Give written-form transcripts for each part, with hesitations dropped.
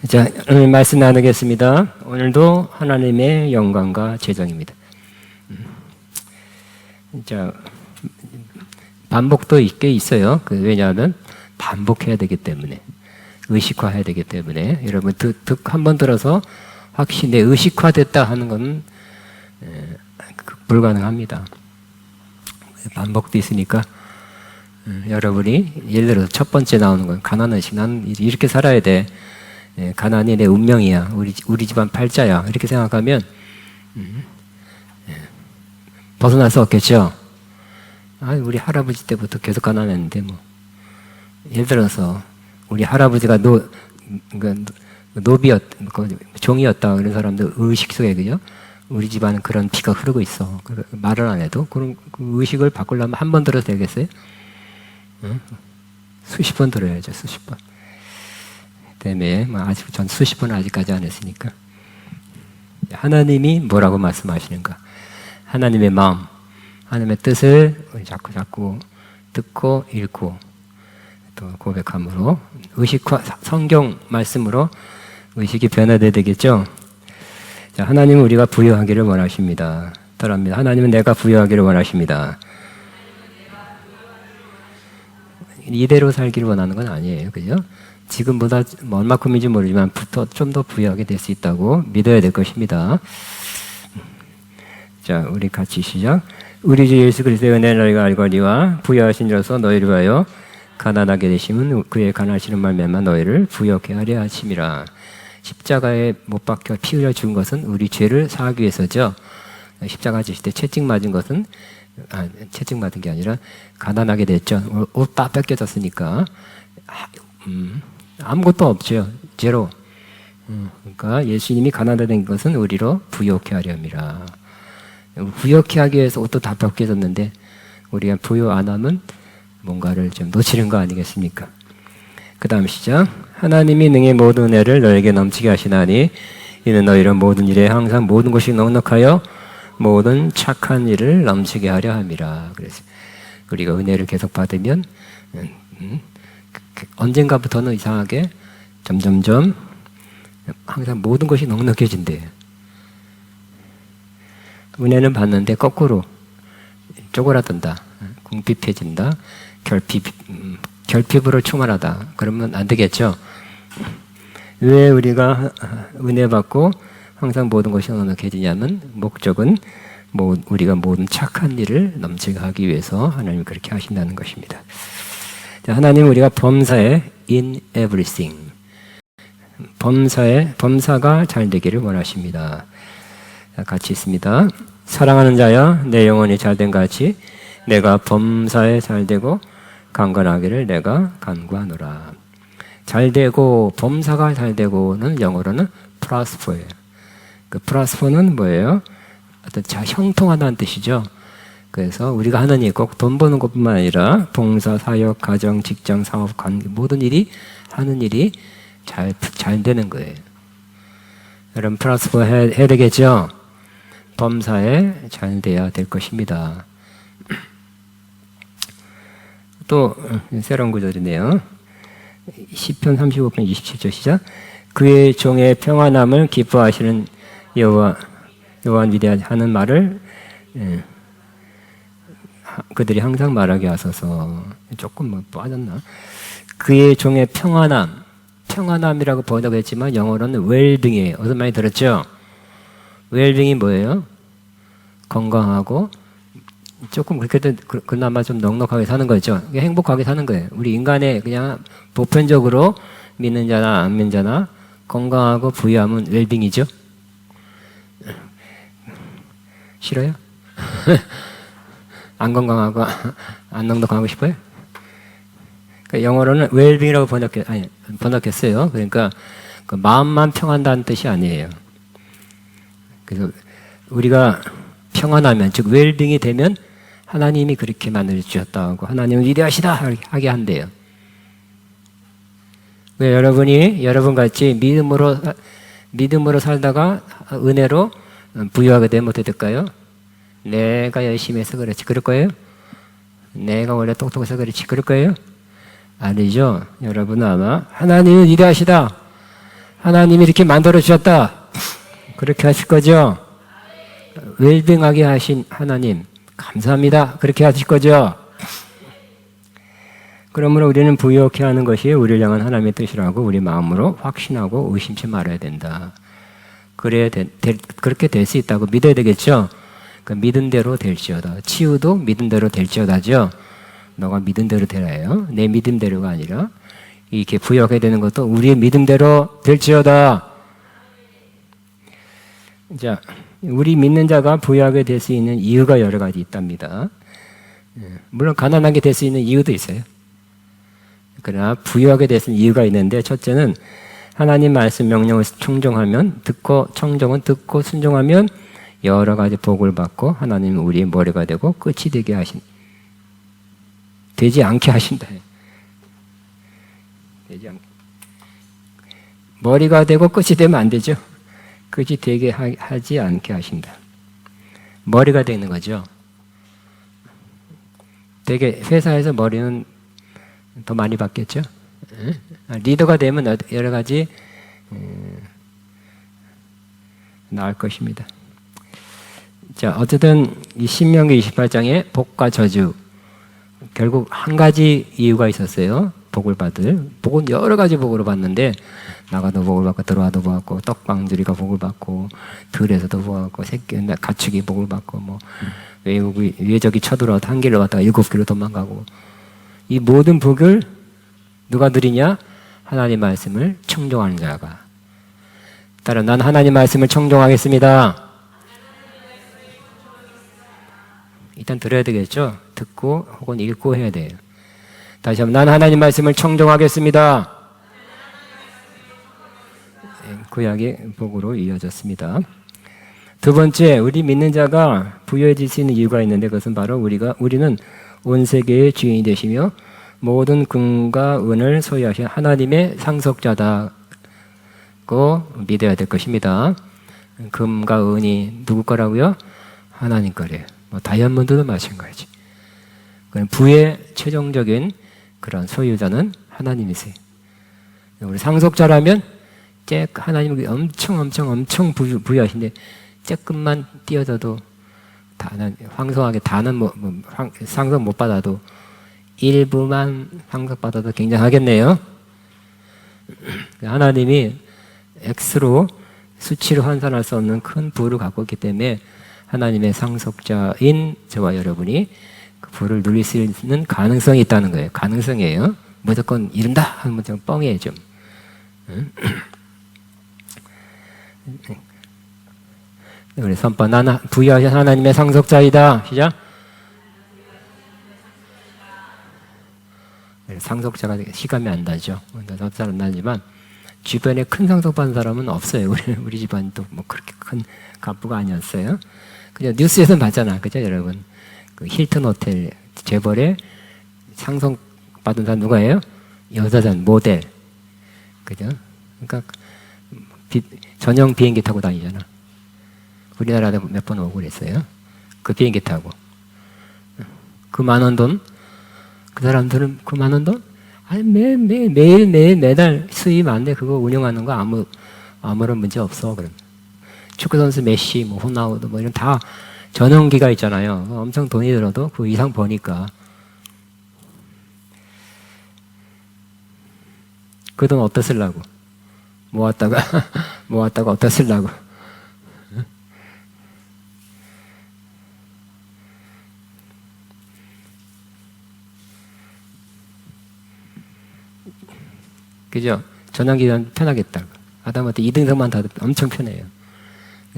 자, 오늘 말씀 나누겠습니다. 오늘도 하나님의 영광과 재정입니다. 자, 반복도 있게 있어요. 왜냐하면 반복해야 되기 때문에, 의식화해야 되기 때문에. 여러분 한 번 들어서 확실히 의식화됐다 하는 건 불가능합니다. 반복도 있으니까 여러분이 예를 들어서 첫 번째 나오는 건 가난의식. 난 이렇게 살아야 돼. 가난이 내 운명이야. 우리 집안 팔자야. 이렇게 생각하면 벗어날 수 없겠죠. 우리 할아버지 때부터 계속 가난했는데 뭐. 예를 들어서 우리 할아버지가 종이었다 그런 사람들 의식 속에 그죠? 우리 집안은 그런 피가 흐르고 있어. 말을 안 해도 그런 그 의식을 바꾸려면 한 번 들어도 되겠어요? 수십 번 들어야죠. 수십 번. 때문에 아직 전 수십 번은 아직까지 안 했으니까. 하나님이 뭐라고 말씀하시는가? 하나님의 마음, 하나님의 뜻을 자꾸 듣고 읽고 또 고백함으로 의식화, 성경 말씀으로 의식이 변화돼야 되겠죠. 자, 하나님은 우리가 부유하기를 원하십니다. 따라합니다. 하나님은 내가 부유하기를 원하십니다. 이대로 살기를 원하는 건 아니에요, 그죠? 지금보다 얼마큼인지 모르지만 좀 더 부유하게 될 수 있다고 믿어야 될 것입니다. 자, 우리 같이 시작. 우리 주 예수 그리스도의 은혜를 너희가 알거니와 부유하신 이로서 너희를 위하여 가난하게 되심은 그의 가난하시는 말미암아 너희를 부유하게 하려 하심이라. 십자가에 못 박혀 피 흘려 죽은 것은 우리 죄를 사하기 위해서죠. 십자가 지실 때 채찍 맞은 것은 채찍 맞은 게 아니라 가난하게 됐죠. 옷 다 뺏겨졌으니까 아무것도 없죠. 제로. 그러니까 예수님이 가난하게 된 것은 우리로 부유케 하려 함이라. 부유케 하기 위해서 옷도 다 벗겨졌는데 우리가 부유 안 하면 뭔가를 좀 놓치는 거 아니겠습니까? 그 다음 시작. 하나님이 능히 모든 은혜를 너에게 넘치게 하시나니 이는 너희를 모든 일에 항상 모든 것이 넉넉하여 모든 착한 일을 넘치게 하려 함이라. 그래서 우리가 은혜를 계속 받으면 언젠가부터는 이상하게 점점점 항상 모든 것이 넉넉해진대요. 은혜는 받는데 거꾸로 쪼그라든다, 궁핍해진다, 결핍으로 충만하다. 그러면 안 되겠죠. 왜 우리가 은혜 받고 항상 모든 것이 넉넉해지냐면 목적은 우리가 모든 착한 일을 넘치게 하기 위해서 하나님이 그렇게 하신다는 것입니다. 자, 하나님 우리가 범사에 in everything, 범사가 잘 되기를 원하십니다. 자, 같이 있습니다. 사랑하는 자여, 내 영혼이 잘된 같이 내가 범사에 잘되고 강건하기를 내가 간구하노라. 잘되고 범사가 잘되고는 영어로는 prosper예요. 그 prosper는 뭐예요? 어떤 형통하다는 뜻이죠. 그래서 우리가 하는 일 꼭 돈 버는 것뿐만 아니라 봉사, 사역, 가정, 직장, 사업, 관계 모든 일이 하는 일이 잘 되는 거예요. 여러분 프라스퍼 해야 되겠죠? 범사에 잘 돼야 될 것입니다. 또 새로운 구절이네요. 시편 35편 27절 시작. 그의 종의 평안함을 기뻐하시는 여호와 위대하는 말을 그들이 항상 말하게 하소서. 조금 빠졌나? 그의 종의 평안함이라고 번역했지만 영어로는 웰빙이에요. 어떤 많이 들었죠? 웰빙이 뭐예요? 건강하고 조금 그렇게도 그나마 좀 넉넉하게 사는 거죠. 행복하게 사는 거예요. 우리 인간의 그냥 보편적으로 믿는 자나 안 믿는 자나 건강하고 부유함은 웰빙이죠. 싫어요? 안 건강하고 안 넉넉하고 싶어요? 그러니까 영어로는 웰빙이라고 번역했어요. 그러니까 그 마음만 평안다는 뜻이 아니에요. 그래서 우리가 평안하면, 즉 웰빙이 되면 하나님이 그렇게 만들어 주셨다고, 하나님은 위대하시다 하게 한대요. 왜 여러분 같이 믿음으로 살다가 은혜로 부유하게 되면 어떻게 될까요? 내가 열심히 해서 그렇지, 그럴 거예요? 내가 원래 똑똑해서 그렇지, 그럴 거예요? 아니죠. 여러분은 아마 하나님은 위대하시다, 하나님이 이렇게 만들어 주셨다. 그렇게 하실 거죠? 웰빙하게 하신 하나님 감사합니다. 그렇게 하실 거죠? 그러므로 우리는 부유케 하는 것이 우리를 향한 하나님의 뜻이라고 우리 마음으로 확신하고 의심치 말아야 된다. 그렇게 될 수 있다고 믿어야 되겠죠? 그 믿은 대로 될지어다. 치유도 믿은 대로 될지어다죠. 너가 믿은 대로 되라요. 내 믿음대로가 아니라 이렇게 부유하게 되는 것도 우리의 믿음대로 될지어다. 자, 우리 믿는 자가 부유하게 될 수 있는 이유가 여러 가지 있답니다. 물론 가난하게 될 수 있는 이유도 있어요. 그러나 부유하게 될 수 있는 이유가 있는데, 첫째는 하나님 말씀 명령을 청종하면 청종은 듣고 순종하면 여러 가지 복을 받고 하나님은 우리의 머리가 되고 끝이 되지 않게 하신다. 머리가 되고 끝이 되면 안 되죠. 끝이 되게 하지 않게 하신다. 머리가 되는 거죠. 되게 회사에서 머리는 더 많이 받겠죠. 리더가 되면 여러 가지 나을 것입니다. 자, 어쨌든 이 신명기 28장의 복과 저주, 결국 한 가지 이유가 있었어요. 복은 여러 가지 복으로 받는데, 나가도 복을 받고 들어와도 복 받고 떡방주리가 복을 받고 들에서도 복 받고 가축이 복을 받고 뭐 외적이 쳐들어와도 한 길로 왔다가 7길로 도망가고, 이 모든 복을 누가 누리냐? 하나님 말씀을 청종하는 자가. 따라 난 하나님 말씀을 청종하겠습니다. 일단 들어야 되겠죠? 듣고 혹은 읽고 해야 돼요. 다시 한번, 난 하나님 말씀을 청종하겠습니다. 구약의 복으로 이어졌습니다. 두 번째, 우리 믿는 자가 부유해질 수 있는 이유가 있는데, 그것은 바로 우리는 온 세계의 주인이 되시며 모든 금과 은을 소유하신 하나님의 상속자다고 믿어야 될 것입니다. 금과 은이 누구 거라고요? 하나님 거래요. 다이아몬드도 마찬가지. 부의 최종적인 그런 소유자는 하나님이세요. 우리 상속자라면 하나님이 엄청 부유하신데 조금만 띄어져도 황송하게 상속 못 받아도 일부만 상속받아도 굉장하겠네요. 하나님이 X로 수치로 환산할 수 없는 큰 부를 갖고 있기 때문에 하나님의 상속자인 저와 여러분이 그 부를 누릴 수 있는 가능성이 있다는 거예요. 가능성이에요. 무조건 이룬다 하면 좀 뻥이에요, 좀. 우리 선포, 나는 부유하신 하나님의 상속자이다. 시작. 상속자가 시감이 안 나죠. 잘 안 나지만 주변에 큰 상속받은 사람은 없어요. 우리 집안도 뭐 그렇게 큰 갑부가 아니었어요. 그냥 뉴스에서 봤잖아, 그죠, 여러분? 그 힐튼 호텔 재벌에 상속받은 사람 누가예요? 여자잖아, 모델, 그죠? 그러니까 전용 비행기 타고 다니잖아. 우리나라에 몇 번 오고 그랬어요. 그 비행기 타고 그 많은 돈, 그 사람들은 그 많은 돈, 아니 매달 수입 안 돼. 그거 운영하는 거 아무런 문제 없어. 그럼 축구 선수 메시, 뭐 호나우두, 뭐 이런 다 전용기가 있잖아요. 엄청 돈이 들어도 그 이상 버니까 그 돈 어디다 쓰려고? 모았다가 어디다 쓰려고? 그죠? 전환기간 편하겠다고. 하다못해 2등석만 타도 엄청 편해요.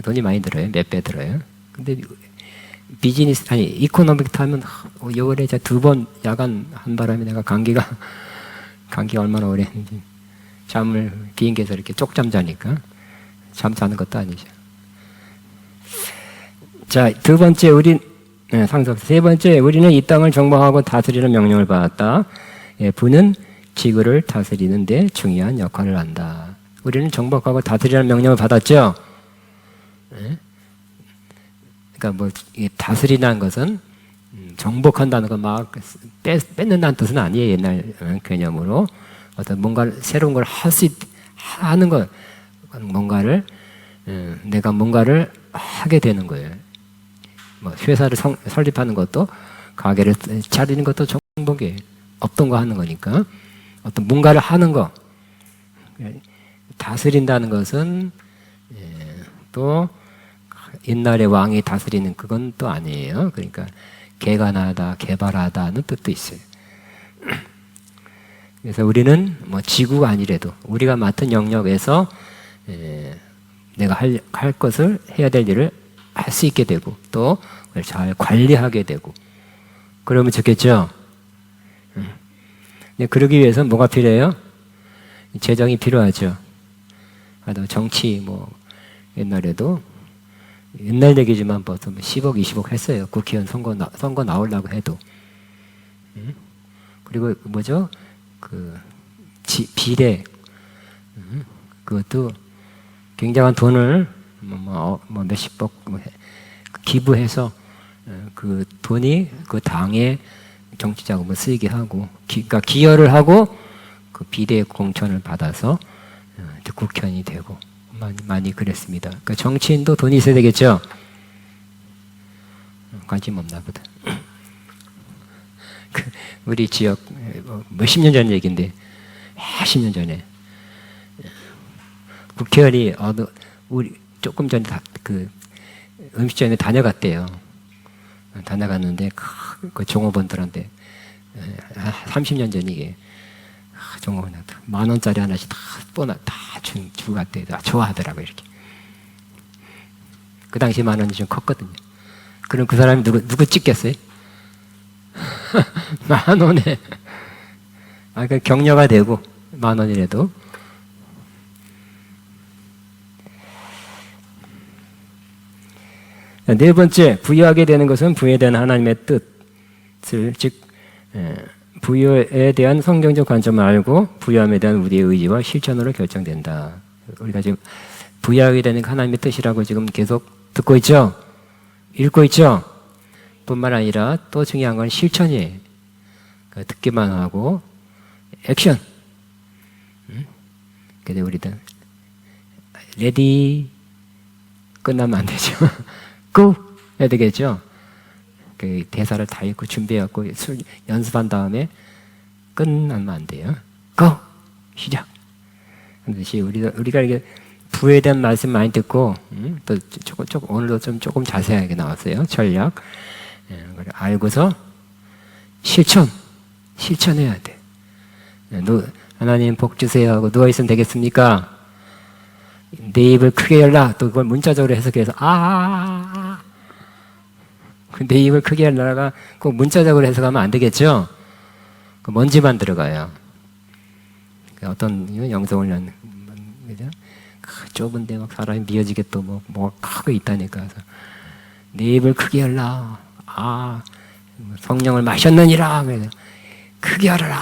돈이 많이 들어요. 몇 배 들어요. 근데 이코노믹 타면 겨울에 2번 야간 한 바람에 내가 감기가 얼마나 오래 했는지. 잠을 비행기에서 이렇게 쪽잠 자니까 잠 자는 것도 아니죠. 자, 두 번째 세 번째, 우리는 이 땅을 정복하고 다스리는 명령을 받았다. 부는 지구를 다스리는 데 중요한 역할을 한다. 우리는 정복하고 다스리는 명령을 받았죠. 그러니까 뭐 다스리는 것은 정복한다는 거 막 뺏는다는 뜻은 아니에요. 옛날 개념으로 어떤 뭔가 새로운 걸 하는 거, 뭔가를 내가 뭔가를 하게 되는 거예요. 뭐 회사를 설립하는 것도 가게를 차리는 것도 정복이에요. 없던 거 하는 거니까 어떤 뭔가를 하는 거 다스린다는 것은 또 옛날에 왕이 다스리는 그건 또 아니에요. 그러니까 개간하다, 개발하다는 뜻도 있어요. 그래서 우리는 뭐 지구가 아니래도 우리가 맡은 영역에서 내가 할 것을 해야 될 일을 할 수 있게 되고 또 잘 관리하게 되고 그러면 좋겠죠. 그러기 위해서 뭐가 필요해요? 재정이 필요하죠. 정치 뭐 옛날에도 옛날 얘기지만 벌써 10억, 20억 했어요. 국회의원 선거 나오려고 해도. 그리고 뭐죠? 비례. 그것도 굉장한 돈을 몇십억 기부해서 그 돈이 그 당의 정치 자금을 쓰이게 하고, 그러니까 기여를 하고 그 비례 공천을 받아서 국회의원이 되고 많이 그랬습니다. 그러니까 정치인도 돈이 있어야 되겠죠. 관심 없나 보다. 우리 지역 몇십 년 전 얘기인데, 몇십 년 전에 국회의원이 우리 조금 전에 그 음식점에 다녀갔대요. 다녀갔는데 그 종업원들한테 30년 전 이게 종업원한테 10,000원짜리 하나씩 다 주고 갔대요. 좋아하더라고 이렇게. 그 당시 10,000원이 좀 컸거든요. 그럼 그 사람이 누구 찍겠어요? 10,000원에. 그 격려가 되고 10,000원이라도. 네 번째, 부여하게 되는 것은 부여에 대한 하나님의 뜻을, 즉 부여에 대한 성경적 관점을 알고 부여함에 대한 우리의 의지와 실천으로 결정된다. 우리가 지금 부여하게 되는 하나님의 뜻이라고 지금 계속 듣고 있죠? 읽고 있죠? 뿐만 아니라 또 중요한 건 실천이에요. 듣기만 하고 액션. 근데 우리는 레디 끝나면 안 되죠. 고! 해야 되겠죠? 그 대사를 다 읽고 준비해갖고 연습한 다음에 끝나면 안 돼요. 고! 시작! 그런듯이 우리가 이게 부에 대한 말씀 많이 듣고, 또 오늘도 조금 자세하게 나왔어요. 전략. 알고서 실천해야 돼. 하나님 복 주세요 하고 누워있으면 되겠습니까? 내 입을 크게 열라. 또 그걸 문자적으로 해석해서 내 입을 크게 열라가 꼭 문자적으로 해석하면 안 되겠죠? 먼지만 들어가요. 어떤 영성훈련 좁은데 막 사람이 미어지게 또 뭐가 크고 있다니까. 그래서 내 입을 크게 열라. 성령을 마셨느니라. 그래서 크게 열어라.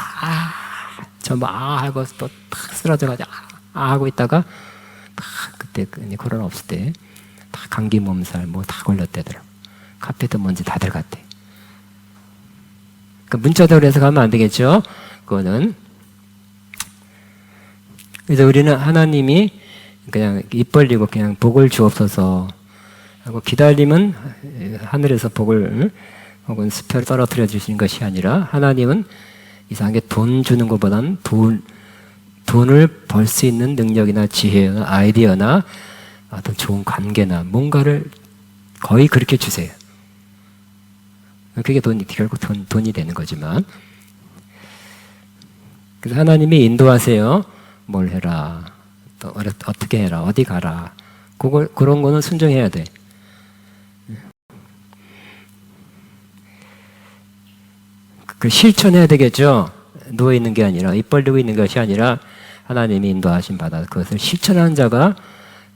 전부 하고 또 탁 쓰러져가지고 하고 있다가 그때 코로나 없을 때 다 감기 몸살 뭐 다 걸렸대더라고. 카페도 먼지 다 들어갔대. 문자적으로 해석하면 안 되겠죠. 그거는. 그래서 우리는 하나님이 그냥 입 벌리고 그냥 복을 주옵소서 하고 기다림은 하늘에서 복을 혹은 수표를 떨어뜨려 주시는 것이 아니라, 하나님은 이상하게 돈 주는 것보다는 돈을 벌 수 있는 능력이나 지혜나 아이디어나 어떤 좋은 관계나 뭔가를 거의 그렇게 주세요. 그게 결국 돈이 되는 거지만. 그래서 하나님이 인도하세요. 뭘 해라. 또 어떻게 해라. 어디 가라. 그런 거는 순종해야 돼. 실천해야 되겠죠. 누워있는 게 아니라, 입 벌리고 있는 것이 아니라 하나님이 인도하심 받아 그것을 실천하는 자가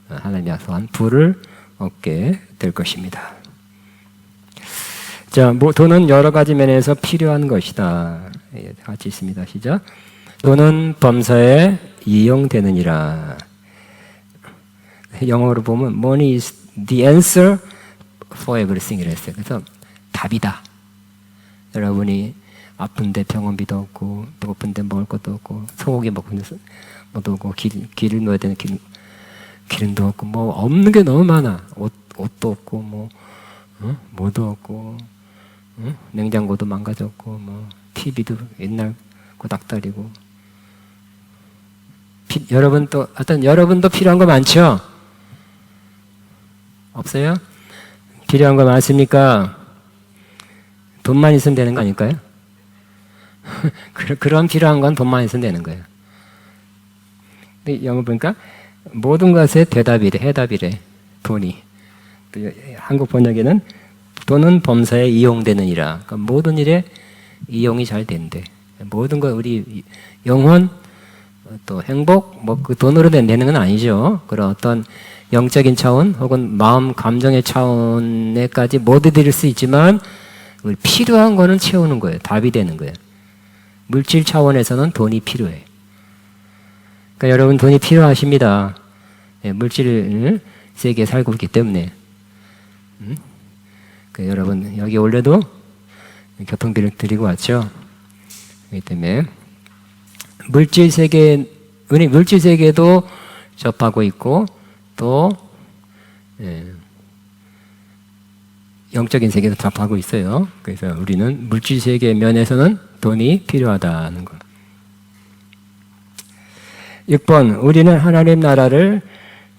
하나님이 약속한 부를 얻게 될 것입니다. 자, 돈은 여러 가지 면에서 필요한 것이다. 같이 있습니다. 시작. 돈은 범사에 이용되느니라. 영어로 보면 money is the answer for everything 이랬어요. 그래서 답이다. 여러분이 아픈데 병원비도 없고, 배고픈데 먹을 것도 없고, 소고기 먹고 것도 없고, 길을 놓아야 되는 길, 기름도 없고 뭐 없는 게 너무 많아. 옷도 없고 뭐 뭐도 없고 냉장고도 망가졌고 뭐 TV도 옛날 고닥다리고. 여러분도 필요한 거 많죠? 없어요? 필요한 거 많습니까? 돈만 있으면 되는 거 아닐까요? 그런 필요한 건 돈만 있으면 되는 거예요. 근데 영어 보니까 모든 것에 대답이래, 해답이래, 돈이. 한국 번역에는 돈은 범사에 이용되느니라. 그러니까 모든 일에 이용이 잘 된대. 모든 것, 우리 영혼, 또 행복, 뭐 그 돈으로 되는 건 아니죠. 그런 어떤 영적인 차원 혹은 마음, 감정의 차원에까지 못 이룰 수 있지만 우리 필요한 거는 채우는 거예요. 답이 되는 거예요. 물질 차원에서는 돈이 필요해. 그러니까 여러분 돈이 필요하십니다. 네, 물질 세계에 살고 있기 때문에. 그러니까 여러분 여기 올려도 교통비를 드리고 왔죠. 그렇기 때문에 물질 세계도 접하고 있고 또 영적인 세계도 접하고 있어요. 그래서 우리는 물질 세계 면에서는 돈이 필요하다는 것. 6번, 우리는 하나님 나라를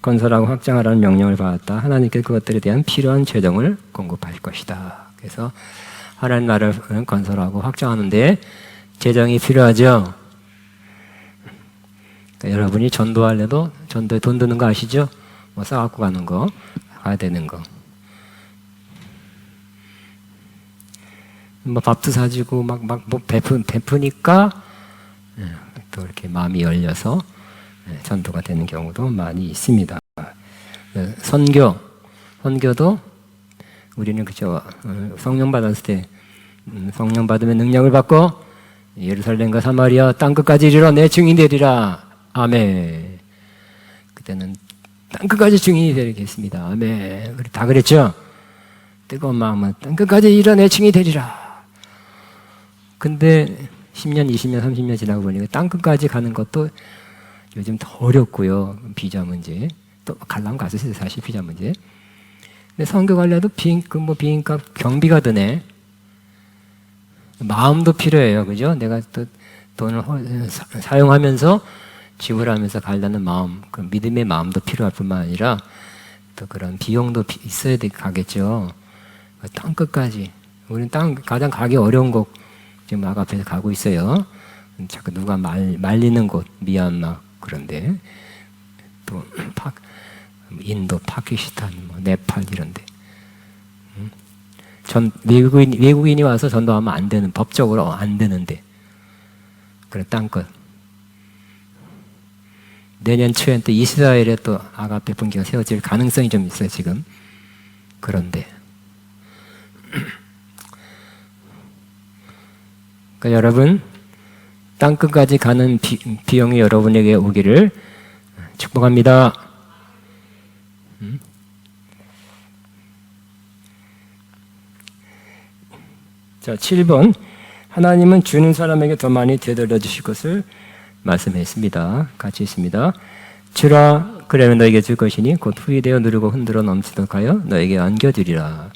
건설하고 확장하라는 명령을 받았다. 하나님께 그것들에 대한 필요한 재정을 공급할 것이다. 그래서 하나님 나라를 건설하고 확장하는데 재정이 필요하죠. 그러니까 여러분이 전도할래도 전도에 돈 드는 거 아시죠? 뭐 싸갖고 가는 거, 가야 되는 거. 뭐 밥도 사주고 뭐 베푸니까 또 이렇게 마음이 열려서 전도가 되는 경우도 많이 있습니다. 선교도 우리는 그죠. 성령 받았을 때 성령 받으면 능력을 받고 예루살렘과 사마리아 땅끝까지 이르러 내 증인이 되리라. 아멘. 그때는 땅끝까지 증인이 되겠습니다. 아멘. 우리 다 그랬죠? 뜨거운 마음은 땅끝까지 이르러 내 증인이 되리라. 근데 10년, 20년, 30년 지나고 보니까 땅끝까지 가는 것도 요즘 더 어렵고요. 비자 문제. 또 가려면 갔었어요. 사실 비자 문제. 근데 선교 가려도 비행값 경비가 드네. 마음도 필요해요. 그죠? 내가 또 돈을 사용하면서 지불하면서 가려는 마음, 그 믿음의 마음도 필요할 뿐만 아니라 또 그런 비용도 있어야 가겠죠. 땅끝까지. 우리는 가장 가기 어려운 곳 지금 앞에서 가고 있어요. 자꾸 누가 말리는 곳, 미얀마 그런데 또 인도, 파키스탄, 네팔 이런데 외국인이 와서 전도하면 안 되는, 법적으로 안 되는데 그래 땅끝. 내년 초에 또 이스라엘에 또 아가페 분기가 세워질 가능성이 좀 있어요 지금. 그런데 그러니까 여러분 땅끝까지 가는 비용이 여러분에게 오기를 축복합니다. 자, 7번. 하나님은 주는 사람에게 더 많이 되돌려 주실 것을 말씀했습니다. 같이 있습니다. 주라, 그러면 너에게 줄 것이니 곧 후이되어 누르고 흔들어 넘치도록 하여 너에게 안겨주리라.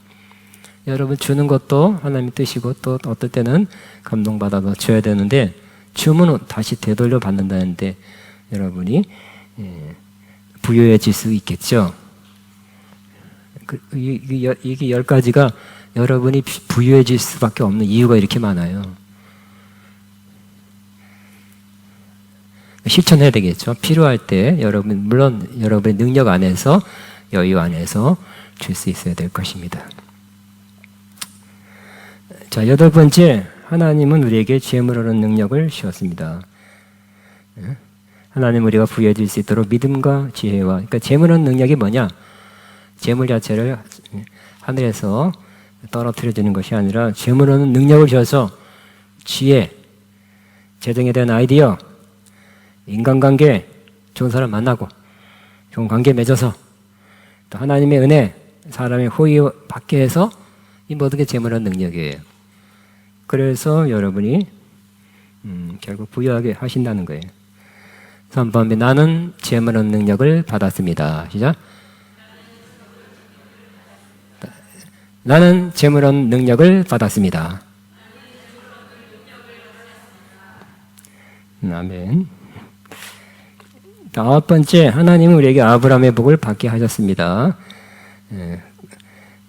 여러분 주는 것도 하나님의 뜻이고 또 어떨 때는 감동받아서 줘야 되는데 주면 다시 되돌려 받는다는데 여러분이 부유해질 수 있겠죠. 이게 10가지가 여러분이 부유해질 수밖에 없는 이유가 이렇게 많아요. 실천해야 되겠죠. 필요할 때 물론 여러분의 능력 안에서 여유 안에서 줄 수 있어야 될 것입니다. 자, 8번째, 하나님은 우리에게 재물 얻는 능력을 주었습니다. 하나님 우리가 부유해질 수 있도록 믿음과 지혜와, 그러니까 재물 얻는 능력이 뭐냐? 재물 자체를 하늘에서 떨어뜨려 주는 것이 아니라 재물 얻는 능력을 주어서 지혜, 재정에 대한 아이디어, 인간관계, 좋은 사람 만나고 좋은 관계 맺어서 또 하나님의 은혜, 사람의 호의 받게 해서 이 모든 게 재물 얻는 능력이에요. 그래서 여러분이 결국 부유하게 하신다는 거예요. 3번에 나는 재물은 능력을 받았습니다. 시작. 나는 재물은 능력을 받았습니다. 아멘. 9번째, 하나님은 우리에게 아브라함의 복을 받게 하셨습니다.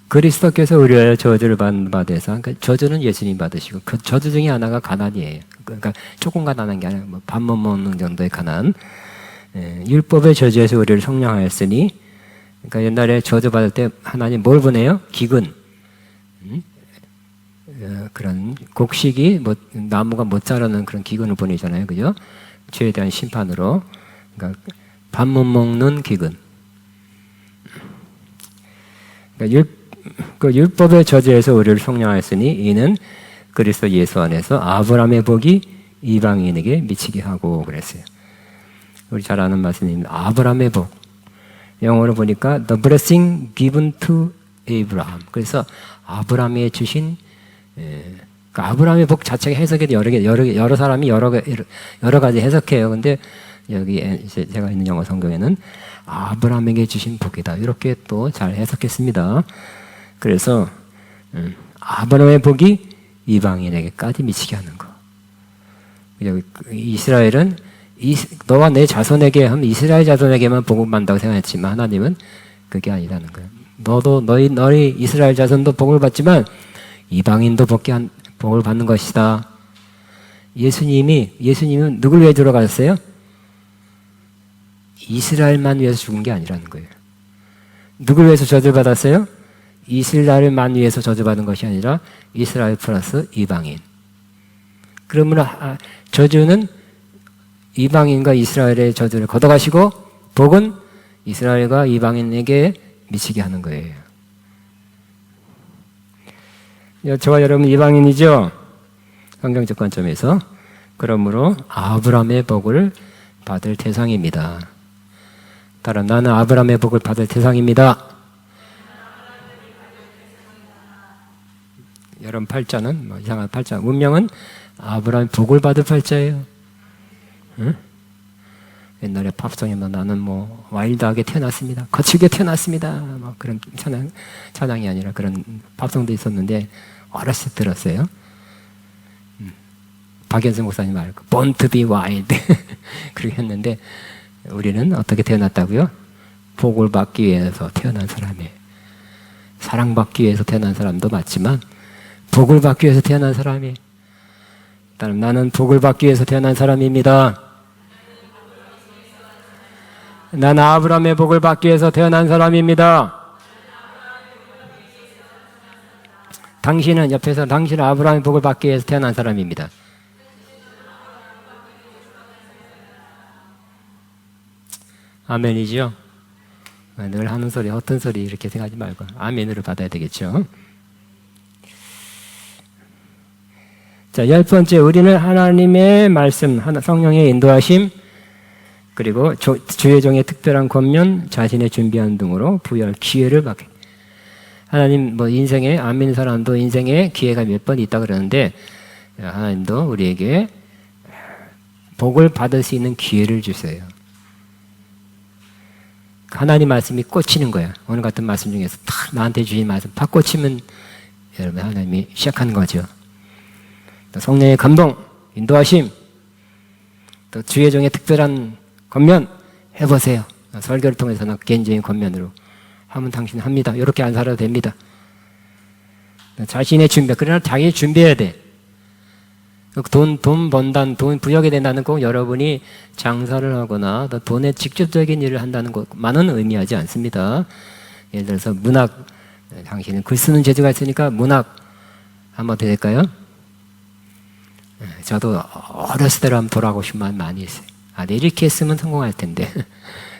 그리스도께서 우리의 저주를 받은 바 되사, 그러니까 저주는 예수님 받으시고 그 저주 중에 하나가 가난이에요. 그러니까 조금 가난한 게 아니라 밥 못 먹는 정도의 가난. 율법의 저주에서 우리를 성령하였으니, 그러니까 옛날에 저주 받을 때 하나님 뭘 보내요? 기근. 그런 곡식이 뭐 나무가 못 자라는 그런 기근을 보내잖아요, 그죠? 죄에 대한 심판으로. 그러니까 밥 못 먹는 기근. 그러니까 율법의 저주에서 우리를 성령하였으니 이는 그리스도 예수 안에서 아브라함의 복이 이방인에게 미치게 하고 그랬어요. 우리 잘 아는 말씀입니다. 아브라함의 복. 영어로 보니까 the blessing given to Abraham. 그래서 아브라함이 주신 그러니까 아브라함의 복 자체가 해석이 여러 사람이 여러 가지 해석해요. 근데 여기 제가 있는 영어 성경에는 아브라함에게 주신 복이다. 이렇게 또 잘 해석했습니다. 그래서 아브라함의 복이 이방인에게까지 미치게 하는 거. 이스라엘은 너와 내 자손에게 하면 이스라엘 자손에게만 복을 받는다고 생각했지만 하나님은 그게 아니라는 거예요. 너희 이스라엘 자손도 복을 받지만 이방인도 복을 받는 것이다. 예수님은 누굴 위해 들어가셨어요? 이스라엘만 위해서 죽은 게 아니라는 거예요. 누굴 위해서 저주받았어요? 이스라엘만 위해서 저주받은 것이 아니라 이스라엘 플러스 이방인. 그러므로 저주는 이방인과 이스라엘의 저주를 걷어가시고 복은 이스라엘과 이방인에게 미치게 하는 거예요. 저와 여러분 이방인이죠? 성경적 관점에서. 그러므로 아브라함의 복을 받을 대상입니다. 따라 나는 아브라함의 복을 받을 대상입니다. 여러분 팔자는 뭐 이상한 팔자. 운명은 아브라함의 복을 받을 팔자예요. 응? 옛날에 팝송에만 나는 뭐 와일드하게 태어났습니다. 거칠게 태어났습니다. 뭐 그런 찬양이 아니라 그런 팝송도 있었는데 어렸을 때 들었어요. 박연승 목사님 말고 Born to be wild 그렇게 했는데 우리는 어떻게 태어났다고요? 복을 받기 위해서 태어난 사람이에요. 사랑받기 위해서 태어난 사람도 맞지만 복을 받기 위해서 태어난 사람이에요. 나는 복을 받기 위해서 태어난 사람입니다. 나는 아브라함의 복을 받기 위해서 태어난 사람입니다. 당신은 옆에서 당신은 아브라함의 복을 받기 위해서 태어난 사람입니다. 아멘이죠? 늘 하는 소리, 어떤 소리 이렇게 생각하지 말고 아멘으로 받아야 되겠죠? 자, 10번째, 우리는 하나님의 말씀, 성령의 인도하심, 그리고 주의 종의 특별한 권면, 자신의 준비한 등으로 부여할 기회를 받게. 하나님, 인생에, 안 믿는 사람도 인생에 기회가 몇 번 있다 그러는데, 하나님도 우리에게 복을 받을 수 있는 기회를 주세요. 하나님 말씀이 꽂히는 거야. 오늘 같은 말씀 중에서 탁 나한테 주신 말씀 팍 꽂히면 여러분 하나님이 시작하는 거죠. 또 성령의 감동, 인도하심, 또 주의 종의 특별한 권면 해보세요. 설교를 통해서나 개인적인 권면으로 하면 당신 합니다. 이렇게 안 살아도 됩니다. 자신의 준비, 그러나 자기 준비해야 돼. 돈 번다는, 돈 부여하게 된다는 꼭 여러분이 장사를 하거나 돈의 직접적인 일을 한다는 것만은 의미하지 않습니다. 예를 들어서 문학, 당신은 글 쓰는 재주가 있으니까 문학 한번 될까요? 저도 어렸을 때로 한번 돌아가고 싶은 마음 많이 있어요. 이렇게 했으면 성공할 텐데.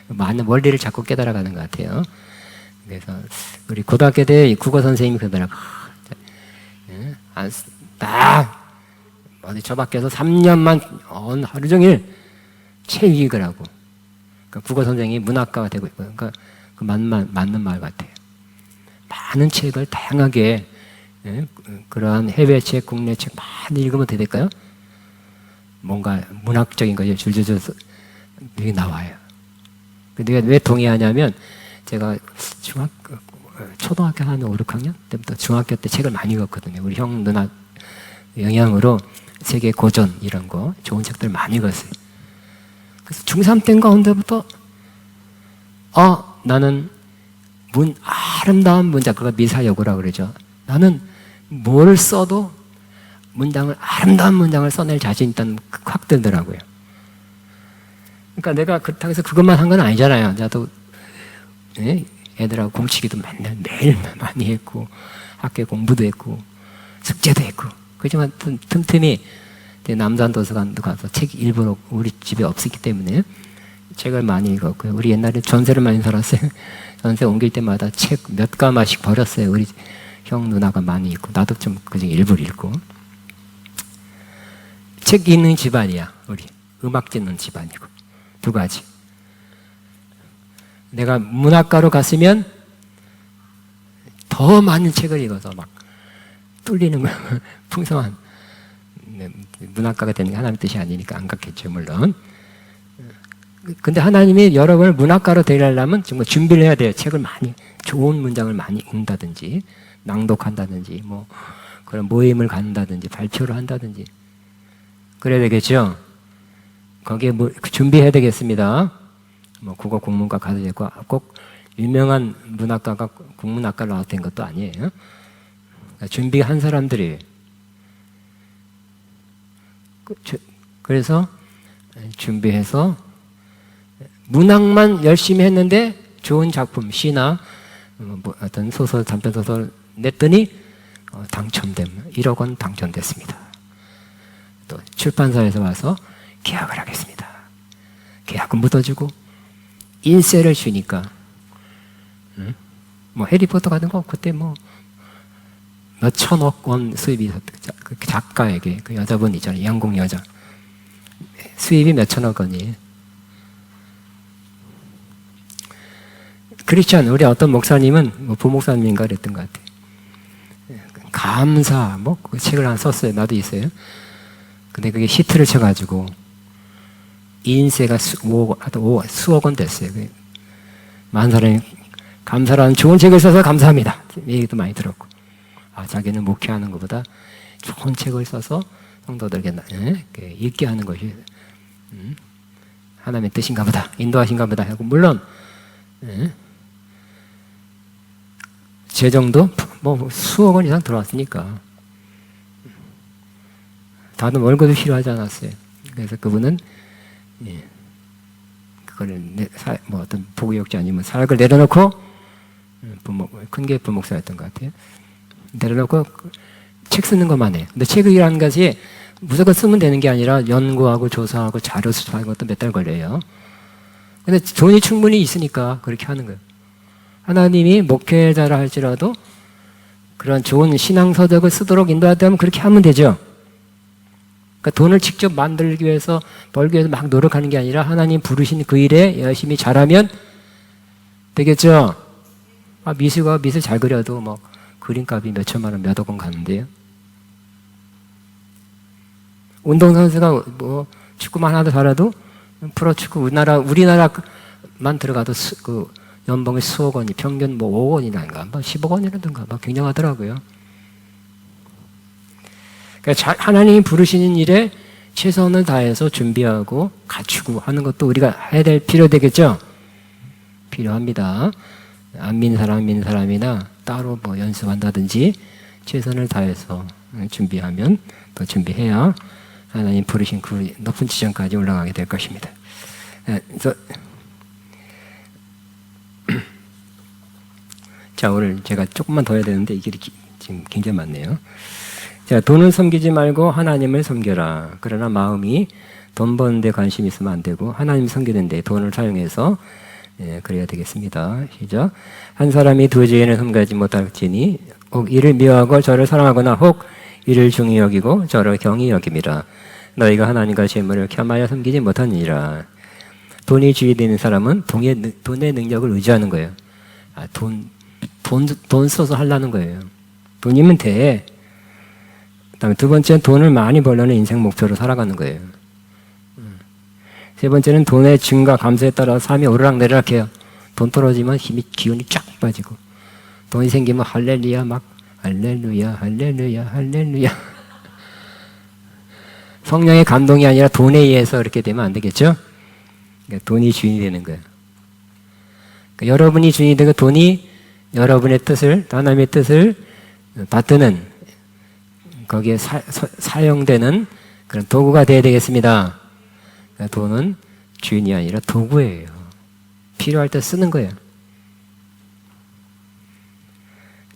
많은 원리를 자꾸 깨달아가는 것 같아요. 그래서 우리 고등학교 때 국어 선생님이 그러더라고. 딱 어디 저 밖에서 3년만 하루 종일 책 읽으라고. 그러니까 국어 선생님이 문학가가 되고 있고, 그러니까 그 맞는 말 같아요. 많은 책을 다양하게, 그러한 해외 책, 국내 책 많이 읽으면 될까요? 뭔가 문학적인 거죠. 줄줄줄 이게 나와요. 내가 왜 동의하냐면 제가 초등학교 한 5, 6학년 때부터 중학교 때 책을 많이 읽었거든요. 우리 형 누나 영향으로 세계 고전 이런 거 좋은 책들 많이 읽었어요. 그래서 중3 때인가 언제부터 나는 아름다운 문장, 그거 미사여구라고 그러죠. 나는 뭘 써도 아름다운 문장을 써낼 자신 있다는 확 들더라고요. 그러니까 내가 그렇다고 해서 그것만 한 건 아니잖아요. 나도 애들하고 공치기도 매일 많이 했고, 학교 공부도 했고, 숙제도 했고. 그렇지만 틈틈이 남산도서관도 가서 책 일부러 우리 집에 없었기 때문에 책을 많이 읽었고요. 우리 옛날에 전세를 많이 살았어요. 전세 옮길 때마다 책 몇 가마씩 버렸어요. 우리 형 누나가 많이 읽고, 나도 좀 그중에 일부러 읽고. 책 읽는 집안이야, 우리. 음악 듣는 집안이고. 두 가지. 내가 문학가로 갔으면 더 많은 책을 읽어서 막 뚫리는 거야. 풍성한. 문학가가 되는 게 하나님 뜻이 아니니까 안 갔겠죠, 물론. 근데 하나님이 여러분을 문학가로 되려면 정말 준비를 해야 돼요. 책을 좋은 문장을 많이 읽는다든지, 낭독한다든지, 그런 모임을 갖는다든지, 발표를 한다든지. 그래야 되겠죠? 거기에 준비해야 되겠습니다. 국어 국문과 가도 되고, 꼭 유명한 문학가가 국문학과로 나왔던 것도 아니에요. 그러니까 준비한 사람들이. 그래서 준비해서 문학만 열심히 했는데 좋은 작품, 시나 어떤 소설, 단편소설 냈더니 당첨되면 1억 원 당첨됐습니다. 또 출판사에서 와서 계약을 하겠습니다. 계약금 묻어주고 인세를 주니까 해리포터 같은 거 그때 몇 천억 원 수입이 그 작가에게, 그 여자분 있잖아요. 영국 여자. 수입이 몇 천억 원이에요. 크리스찬, 우리 어떤 목사님은 부목사님인가 그랬던 것 같아요. 감사, 그 책을 하나 썼어요. 나도 있어요. 근데 그게 히트를 쳐가지고 인세가 수억 원 됐어요. 많은 사람이 감사라는 좋은 책을 써서 감사합니다. 얘기도 많이 들었고. 자기는 목회하는 것보다 좋은 책을 써서 성도들에게 읽게 하는 것이 하나님의 뜻인가 보다, 인도하신가 보다 하고, 물론 재정도 수억 원 이상 들어왔으니까 다들 월급도 필요하지 않았어요. 그래서 그분은 그거를 어떤 보구역자 아니면 사역을 내려놓고, 큰 게 부목사였던 것 같아요. 내려놓고 책 쓰는 것만 해. 근데 책이라는 것이 무조건 쓰면 되는 게 아니라 연구하고 조사하고 자료 수집하는 것도 몇 달 걸려요. 근데 돈이 충분히 있으니까 그렇게 하는 거예요. 하나님이 목회자라 할지라도 그런 좋은 신앙서적을 쓰도록 인도하다면 그렇게 하면 되죠. 그러니까 돈을 직접 만들기 위해서, 벌기 위해서 막 노력하는 게 아니라 하나님 부르신 그 일에 열심히 잘하면 되겠죠. 미술가 미술 잘 그려도 그림값이 몇 천만 원, 몇 억 원 가는데요. 운동선수가 축구만 하도 잘해도 프로축구 우리나라만 들어가도 연봉이 수억 원이, 평균 5억 원이라든가 10억 원이라든가 굉장하더라고요. 그러니까 하나님이 부르시는 일에 최선을 다해서 준비하고 갖추고 하는 것도 우리가 해야 될 필요 되겠죠? 필요합니다. 안 믿는 사람이나 따로 연습한다든지 최선을 다해서 준비하면, 또 준비해야 하나님 부르신 그 높은 지점까지 올라가게 될 것입니다. 자, 오늘 제가 조금만 더 해야 되는데 이게 지금 굉장히 많네요. 자, 돈을 섬기지 말고 하나님을 섬겨라. 그러나 마음이 돈 버는 데 관심이 있으면 안 되고 하나님 섬기는 데 돈을 사용해서 그래야 되겠습니다. 시작. 한 사람이 두 주인을 섬기지 못할지니 혹 이를 미워하고 저를 사랑하거나 혹 이를 중히 여기고 저를 경히 여김이라. 너희가 하나님과 재물을 겸하여 섬기지 못하니라. 돈이 주인되는 사람은 돈의 능력을 의지하는 거예요. 돈 써서 하려는 거예요. 돈이면 돼. 그다음에 두 번째는 돈을 많이 벌려는 인생 목표로 살아가는 거예요. 세 번째는 돈의 증가, 감소에 따라 삶이 오르락내리락 해요. 돈 떨어지면 기운이 쫙 빠지고, 돈이 생기면 할렐루야, 막, 할렐루야, 할렐루야, 할렐루야. 성령의 감동이 아니라 돈에 의해서 그렇게 되면 안 되겠죠? 그러니까 돈이 주인이 되는 거예요. 그러니까 여러분이 주인이 되고 돈이 여러분의 뜻을, 하나님의 뜻을 받드는, 거기에 사용되는 그런 도구가 되어야 되겠습니다. 그러니까 돈은 주인이 아니라 도구예요. 필요할 때 쓰는 거예요.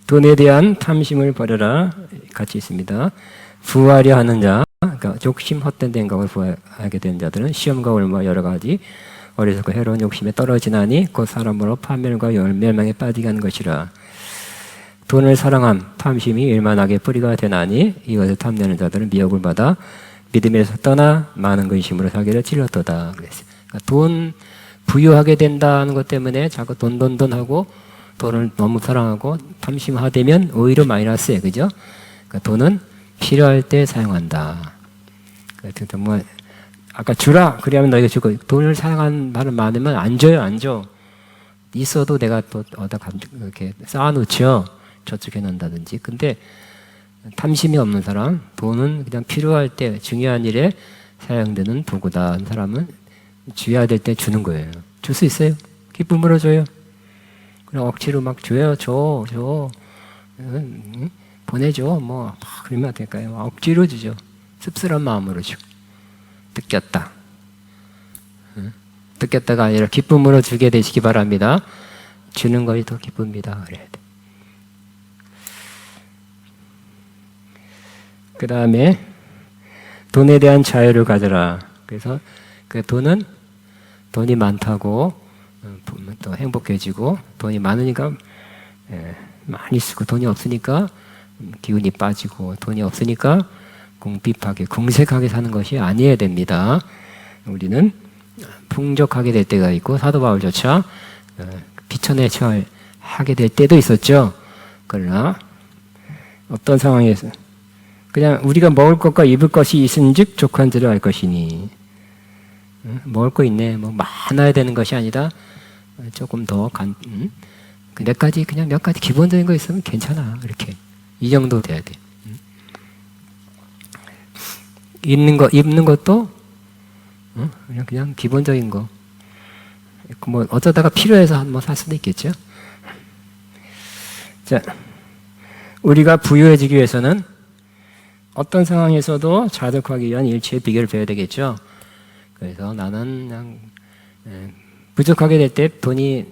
돈에 대한 탐심을 버려라. 같이 있습니다. 부하려 하는 자, 그러니까 욕심 헛된 생각을 부하게 된 자들은 시험과 올무와 여러 가지 어리석고 해로운 욕심에 떨어지나니 곧 사람으로 파멸과 멸망에 빠지게 하는 것이라. 돈을 사랑함, 탐심이 일만하게 뿌리가 되나니 이것을 탐내는 자들은 미혹을 받아 믿음에서 떠나 많은 근심으로 사기를 찔렀도다. 그랬어요. 그러니까 돈 부유하게 된다는 것 때문에 자꾸 돈 하고 돈을 너무 사랑하고 탐심하되면 오히려 마이너스예요. 그죠? 그러니까 돈은 필요할 때 사용한다. 그러니까 뭐 아까 주라 그러면 너희가 주고, 돈을 사용하는 바는 많으면 안 줘요. 안 줘. 있어도 내가 또 이렇게 쌓아놓죠. 저축해 놓는다든지. 근데 탐심이 없는 사람, 돈은 그냥 필요할 때 중요한 일에 사용되는 도구다 하는 사람은 줘야 될 때 주는 거예요. 줄 수 있어요. 기쁨으로 줘요. 그냥 억지로 막 줘요. 줘. 보내줘. 뭐 그러면 될까요? 억지로 주죠. 씁쓸한 마음으로 주고. 뜯겼다. 뜯겼다가 아니라 기쁨으로 주게 되시기 바랍니다. 주는 것이 더 기쁩니다. 그래야 돼. 그 다음에 돈에 대한 자유를 가져라. 그래서 그 돈이 많다고 또 행복해지고, 돈이 많으니까 많이 쓰고, 돈이 없으니까 기운이 빠지고, 돈이 없으니까 궁핍하게 궁색하게 사는 것이 아니어야 됩니다. 우리는 풍족하게 될 때가 있고, 사도 바울조차 비천에 처하게 될 때도 있었죠. 그러나 어떤 상황에서 그냥 우리가 먹을 것과 입을 것이 있은즉 족한 줄을 알 것이니, 먹을 거 있네, 뭐 많아야 되는 것이 아니다. 조금 더 몇 가지 기본적인 거 있으면 괜찮아. 이렇게 이 정도 돼야 돼. 입는 것도 그냥 기본적인 거. 뭐 어쩌다가 필요해서 한번 살 수도 있겠죠. 자, 우리가 부유해지기 위해서는 어떤 상황에서도 자족하기 위한 일체의 비결을 배워야 되겠죠. 그래서 나는 그냥 부족하게 될 때, 돈이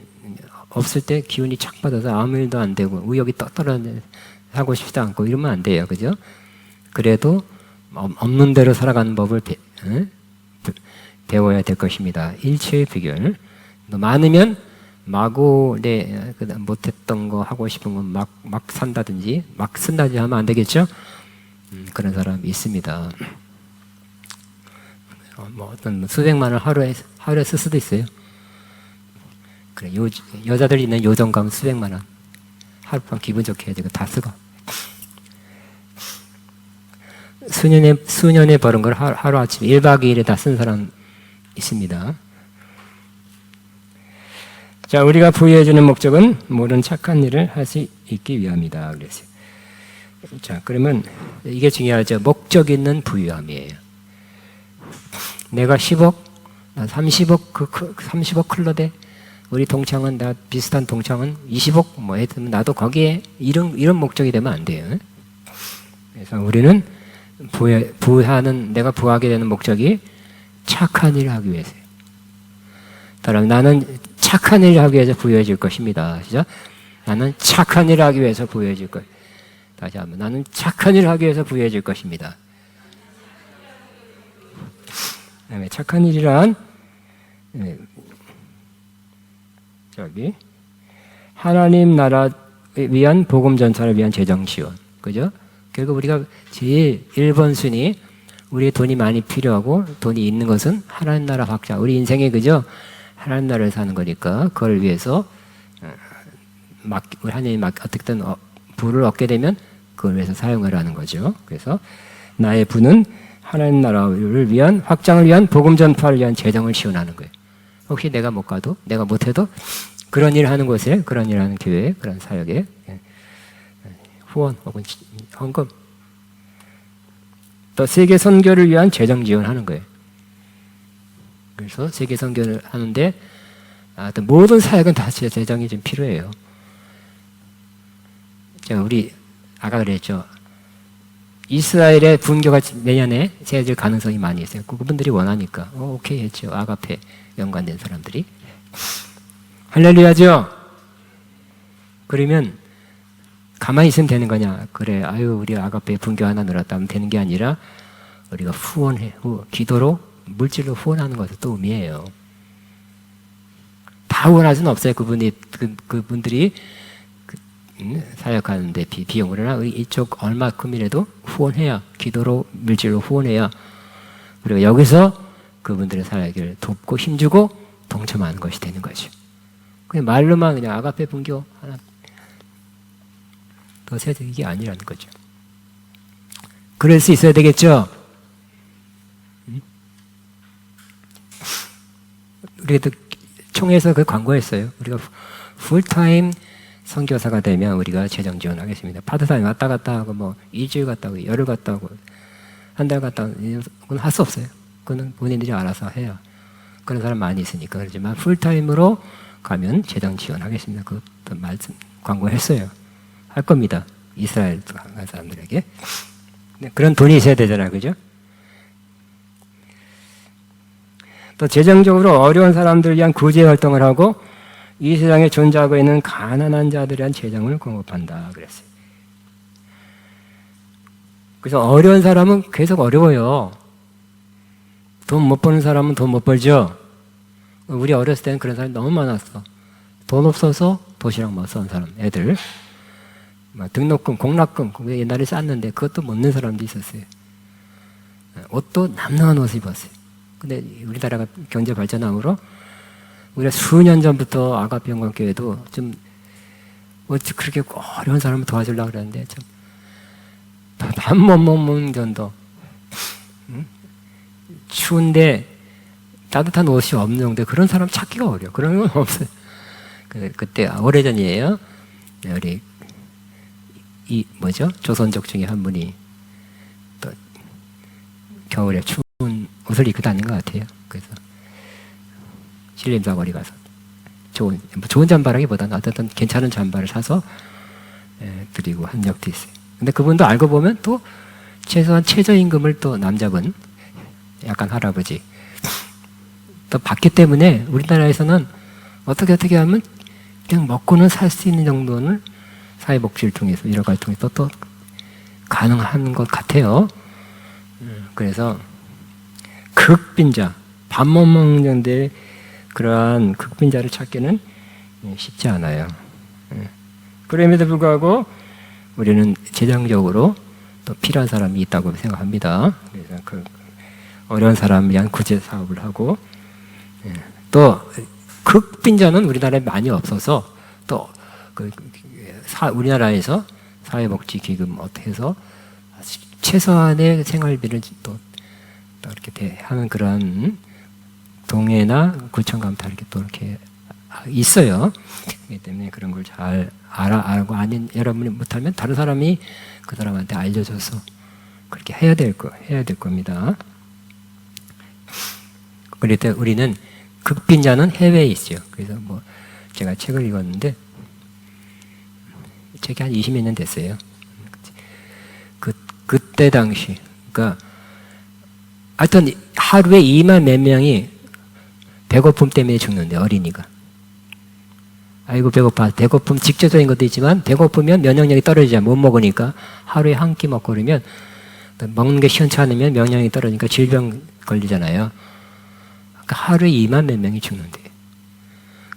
없을 때 기운이 착 받아서 아무 일도 안 되고 의욕이 떨어져 하고 싶지도 않고 이러면 안 돼요. 그죠? 그래도 없는 대로 살아가는 법을 배워야 될 것입니다. 일체의 비결. 많으면 마구 못했던 거, 하고 싶은 건 막 산다든지 막 쓴다든지 하면 안 되겠죠? 그런 사람이 있습니다. 뭐 어떤 수백만 원 하루에 쓸 수도 있어요. 그래, 여자들이 있는 요정 가면 수백만 원. 하룻밤 기분 좋게 해야 다 쓰고. 수년에 버는 걸 하루아침에 1박 2일에 다 쓴 사람 있습니다. 자, 우리가 부여해주는 목적은 모든 착한 일을 할 수 있기 위함이다. 그랬어요. 자, 그러면 이게 중요하죠. 목적 있는 부유함이에요. 내가 10억, 나 30억, 30억 클럽에 우리 동창은, 나 비슷한 동창은 20억, 뭐 했으면 나도 거기에 이런 목적이 되면 안 돼요. 그래서 우리는 내가 부하게 되는 목적이 착한 일을 하기 위해서예요. 따라서 나는 착한 일을 하기 위해서 부여해질 것입니다. 시작. 나는 착한 일을 하기 위해서 부여해질 것. 다시 한번. 나는 착한 일을 하기 위해서 부여해질 것입니다. 그다음에 착한 일이란 하나님 나라에 위한 복음 전파를 위한 재정 지원. 그죠? 결국 우리가 제일 1번 순위, 우리의 돈이 많이 필요하고 돈이 있는 것은 하나님 나라 확장. 우리 인생에 그죠? 하나님 나라를 사는 거니까 그걸 위해서 하나님이 어떻게든 부를 얻게 되면 그걸 위해서 사용하라는 거죠. 그래서 나의 부는 하나님 나라를 위한 확장을 위한 복음 전파를 위한 재정을 지원하는 거예요. 혹시 내가 못 가도 내가 못해도 그런 일을 하는 곳에 그런 일을 하는 교회 그런 사역에 후원 혹은 헌금 또 세계 선교를 위한 재정 지원하는 거예요. 그래서 세계 선교를 하는데 모든 사역은 다 재정이 좀 필요해요. 우리 아까 그랬죠. 이스라엘의 분교가 내년에 세워질 가능성이 많이 있어요. 그분들이 원하니까 오케이 했죠. 아가페 연관된 사람들이 할렐루야죠. 그러면 가만히 있으면 되는 거냐? 그래, 아유 우리 아가페 분교 하나 늘었다 하면 되는 게 아니라 우리가 후원해, 기도로 물질로 후원하는 것을 또 의미해요. 다 후원할 수는 없어요. 그분들이 사역하는데 비용을 하나 이쪽 얼마큼이라도 후원해야 기도로 물질로 후원해야 그리고 여기서 그분들의 사역을 돕고 힘주고 동참하는 것이 되는 거죠. 그냥 말로만 그냥 아가페 분교 하나 더 세워져 이게 아니라는 거죠. 그럴 수 있어야 되겠죠. 우리가 총회에서 그 광고했어요. 우리가 풀타임 선교사가 되면 우리가 재정 지원하겠습니다. 파트타임 왔다 갔다 하고 뭐 일주일 갔다 오고 열흘 갔다 오고 한 달 갔다 오고 그건 할 수 없어요. 그건 본인들이 알아서 해요. 그런 사람 많이 있으니까. 그렇지만 풀타임으로 가면 재정 지원하겠습니다. 그 말씀 광고했어요. 할 겁니다. 이스라엘 간 사람들에게. 그런 돈이 있어야 되잖아요. 그죠? 또 재정적으로 어려운 사람들을 위한 구제 활동을 하고 이 세상에 존재하고 있는 가난한 자들에 대한 재정을 공급한다 그랬어요. 그래서 어려운 사람은 계속 어려워요. 돈 못 버는 사람은 돈 못 벌죠. 우리 어렸을 때는 그런 사람이 너무 많았어. 돈 없어서 도시락 못 쏜 사람, 애들. 등록금, 공락금 옛날에 쌌는데 그것도 못 낸 사람도 있었어요. 옷도 남루한 옷을 입었어요. 근데 우리나라가 경제 발전함으로 우리가 수년 전부터 아가페 영광교회도 좀 그렇게 어려운 사람을 도와주려고 그러는데 좀 밥 못 먹는 정도 추운데 따뜻한 옷이 없는 정도 그런 사람 찾기가 어려워. 그런 건 없어요. 그때 오래전이에요. 우리 조선족 중에 한 분이 또 겨울에 추운 옷을 입고 다닌 것 같아요. 그래서 신림사거리 가서 좋은 잠바라기보다는 어쨌든 괜찮은 잠바를 사서 드리고 한 적도 있어요. 근데 그분도 알고 보면 또 최소한 최저임금을 또 남자분 약간 할아버지 또 받기 때문에 우리나라에서는 어떻게 하면 그냥 먹고는 살 수 있는 정도는 사회복지를 통해서 여러 가지 통해서 또 가능한 것 같아요. 그래서 극빈자 밥 못 먹는 정도의 그러한 극빈자를 찾기는 쉽지 않아요. 그럼에도 불구하고 우리는 재정적으로 또 필요한 사람이 있다고 생각합니다. 그래서 그 어려운 사람을 위한 구제 사업을 하고 또 극빈자는 우리나라에 많이 없어서 또 우리나라에서 사회복지기금 어떻게 해서 최소한의 생활비를 또 이렇게 하는 그런 동해나 구청 가면 다 이렇게 또 이렇게 있어요. 그렇기 때문에 그런 걸 잘 알고 아닌 여러분이 못하면 다른 사람이 그 사람한테 알려줘서 그렇게 해야 될 겁니다. 그럴 때 우리는 극빈자는 해외에 있어요. 그래서 뭐 제가 책을 읽었는데 책이 한 20몇 년 됐어요. 그때 당시 그러니까 하여튼 하루에 2만 몇 명이 배고픔 때문에 죽는데 어린이가. 아이고 배고파. 배고픔 직접적인 것도 있지만 배고프면 면역력이 떨어지잖아. 못 먹으니까 하루에 한 끼 먹고 그러면 먹는 게 시원찮으면 면역력이 떨어지니까 질병 걸리잖아요. 그러니까 하루에 2만 몇 명이 죽는데.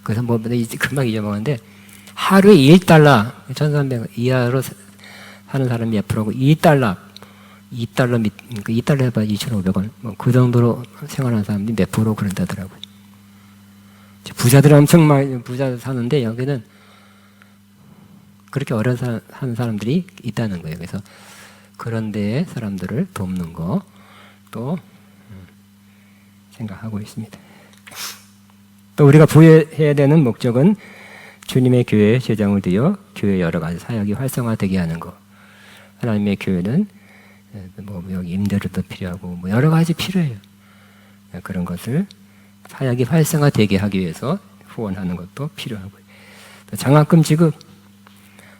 그래서 뭐 금방 잊어먹었는데 하루에 1달러 1,300원 이하로 하는 사람이 몇 프로고 2달러 2달러 해봐 2,500원 뭐 그 정도로 생활하는 사람들이 몇 프로 그런다더라고요. 부자들 엄청 많이 부자 사는데 여기는 그렇게 하는 사람들이 있다는 거예요. 그래서 그런 데에 사람들을 돕는 거 것도 생각하고 있습니다. 또 우리가 부여해야 되는 목적은 주님의 교회에 제장을 드려 교회 여러 가지 사역이 활성화되게 하는 것. 하나님의 교회는 뭐 여기 임대료도 필요하고 뭐 여러 가지 필요해요. 그런 것을 사역이 활성화되게 하기 위해서 후원하는 것도 필요하고, 또 장학금 지급,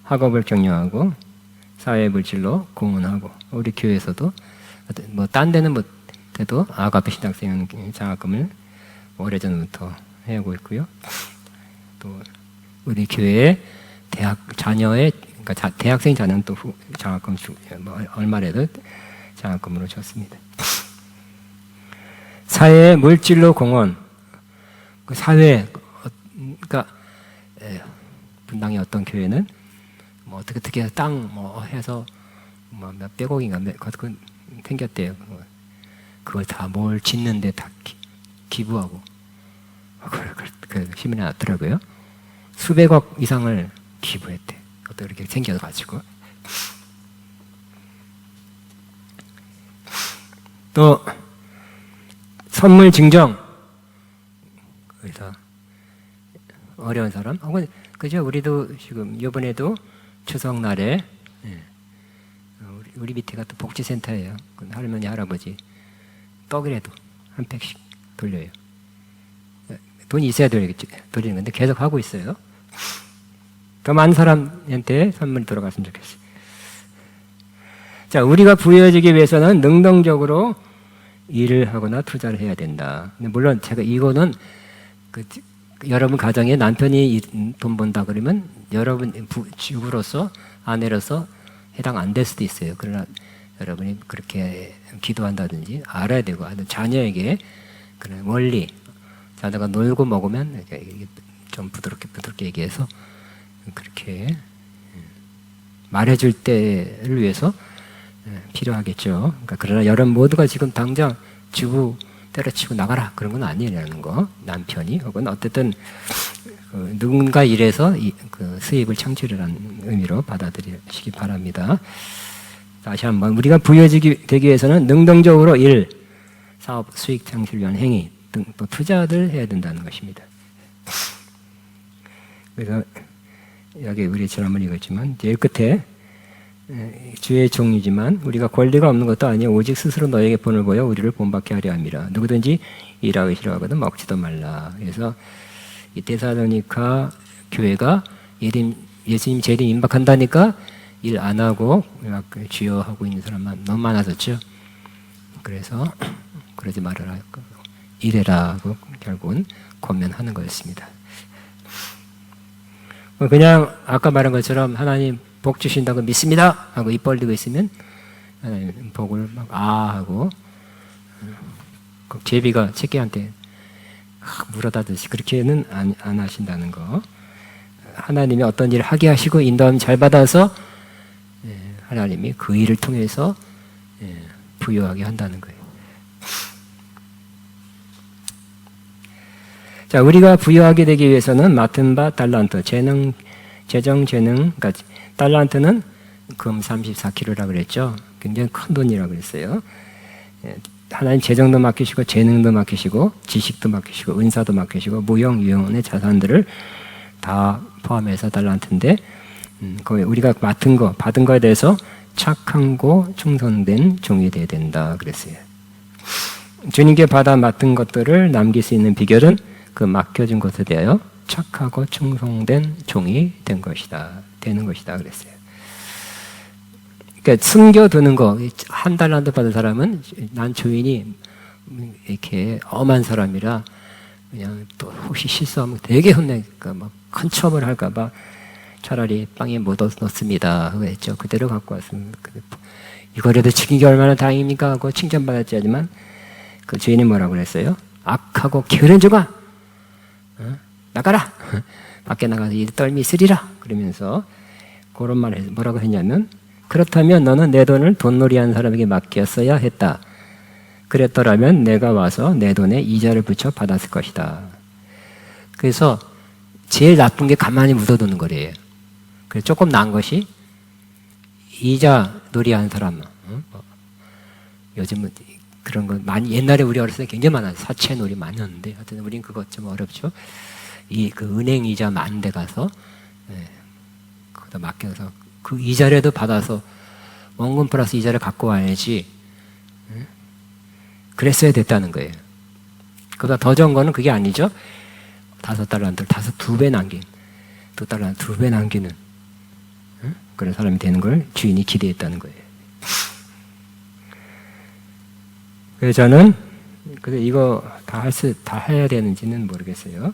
학업을 격려하고 사회 물질로 공헌하고, 우리 교회에서도 뭐 딴 데는 못해도 아가페 신학생 장학금을 오래전부터 해오고 있고요. 또 우리 교회에 대학 자녀의, 그러니까 대학생 자녀는 또 장학금 뭐 얼마라도 장학금으로 줬습니다. 사회의 물질로 공헌, 그 사회, 그러니까 분당의 어떤 교회는 뭐 어떻게 땅 뭐 해서 뭐 몇백억인가 그거 생겼대요. 그걸 다 뭘 짓는데 다 기부하고, 그 신문에 났더라고요. 수백억 이상을 기부했대. 어떻게 이렇게 생겨가지고. 또 선물 증정. 그래서 어려운 사람, 혹은 그죠? 우리도 지금 이번에도 추석날에 우리 밑에가 또 복지센터예요. 할머니 할아버지 떡이라도 한 팩씩 돌려요. 돈이 있어야 돌리는 건데 계속 하고 있어요. 더 많은 사람한테 선물이 돌아갔으면 좋겠어요. 자, 우리가 부여해지기 위해서는 능동적으로 일을 하거나 투자를 해야 된다. 근데 물론 제가 이거는 여러분 가정에 남편이 돈 번다 그러면 여러분 주부로서, 아내로서 해당 안 될 수도 있어요. 그러나 여러분이 그렇게 기도한다든지 알아야 되고, 자녀에게 그런 원리, 자녀가 놀고 먹으면 좀 부드럽게 얘기해서 그렇게 말해줄 때를 위해서 필요하겠죠. 그러니까 그러나 여러분 모두가 지금 당장 주부 때려치고 나가라 그런 건 아니라는 거. 남편이 혹은 어쨌든 누군가 일해서 그 수입을 창출하는 의미로 받아들이시기 바랍니다. 다시 한번, 우리가 부여되기 위해서는 능동적으로 일, 사업, 수익 창출을 위한 행위 등 또 투자를 해야 된다는 것입니다. 그래서 여기 우리 지난번에 읽었지만 제일 끝에 주의 종이지만 우리가 권리가 없는 것도 아니요 오직 스스로 너에게 본을 보여 우리를 본받게 하려 함이라. 누구든지 일하기 싫어하거든 먹지도 말라. 그래서 이 데살로니가 교회가 예수님 재림 임박한다니까 일 안 하고 주여 하고 있는 사람만 너무 많아졌죠. 그래서 그러지 말아라, 일해라고 결국은 권면하는 거였습니다. 그냥 아까 말한 것처럼 하나님 복 주신다고 믿습니다 하고 입 벌리고 있으면 하나님 복을 막 하고 제비가 새끼한테 물어다듯이 그렇게는 안 하신다는 거. 하나님이 어떤 일을 하게 하시고 인도함 잘 받아서 하나님이 그 일을 통해서 부여하게 한다는 거예요. 자, 우리가 부여하게 되기 위해서는 맡은 바 달란트, 재능, 그러니까 달란트는 금 34kg라고 그랬죠. 굉장히 큰 돈이라고 그랬어요. 하나님 재정도 맡기시고 재능도 맡기시고 지식도 맡기시고 은사도 맡기시고 무형 유형의 자산들을 다 포함해서 달란트인데, 거기 우리가 맡은 거, 받은 거에 대해서 착하고 충성된 종이 되어야 된다 그랬어요. 주님께 받아 맡은 것들을 남길 수 있는 비결은 그 맡겨진 것에 대하여 착하고 충성된 종이 되는 것이다 그랬어요. 그러니까 숨겨두는 거, 한 달란트 받은 사람은 난 주인이 이렇게 엄한 사람이라 그냥 또 혹시 실수하면 되게 혼내니까 막 큰 처벌을 할까봐 차라리 빵에 못 넣습니다 그랬죠. 그대로 갖고 왔으면 이거라도 지킨 게 얼마나 다행입니까 하고 칭찬받았지. 하지만 그 주인이 뭐라고 그랬어요? 악하고 게으른 종아, 나가라. 밖에 나가서 이 떨미 쓰리라. 그러면서 그런 말을 뭐라고 했냐면, 그렇다면 너는 내 돈을 돈놀이한 사람에게 맡겼어야 했다. 그랬더라면 내가 와서 내 돈에 이자를 붙여 받았을 것이다. 그래서 제일 나쁜 게 가만히 묻어두는 거래요. 그래서 조금 나은 것이 이자 놀이하는 사람. 요즘은 그런 거 많이 옛날에 우리 어렸을 때 굉장히 많아요. 사채놀이 많이 했는데 하여튼 우린 그거 좀 어렵죠. 그 은행 이자 많은 데 가서 거기다 맡겨서 그 이자라도 받아서 원금 플러스 이자를 갖고 와야지. 그랬어야 됐다는 거예요. 그보다 더 좋은 거는 그게 아니죠. $5 2배 남긴, $2 2배 남기는 그런 사람이 되는 걸 주인이 기대했다는 거예요. 그래서 저는 이거 다 해야 되는지는 모르겠어요.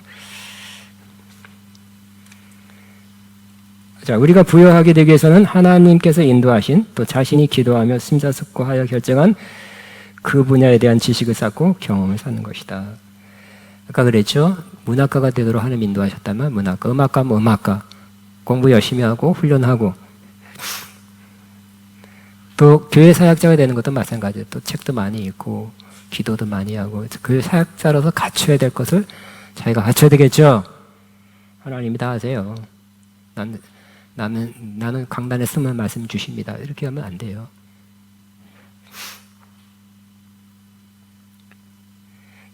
자, 우리가 부여하게 되기 위해서는 하나님께서 인도하신 또 자신이 기도하며 심사숙고하여 결정한 그 분야에 대한 지식을 쌓고 경험을 쌓는 것이다. 아까 그랬죠? 문학가가 되도록 하나님 인도하셨다면 문학가, 음악가면 음악가, 공부 열심히 하고 훈련하고 또 교회 사역자가 되는 것도 마찬가지예요. 또 책도 많이 읽고 기도도 많이 하고 교회 사역자로서 갖춰야 될 것을 자기가 갖춰야 되겠죠? 하나님이 다 하세요. 나는 강단에 쓰면 말씀 주십니다. 이렇게 하면 안 돼요.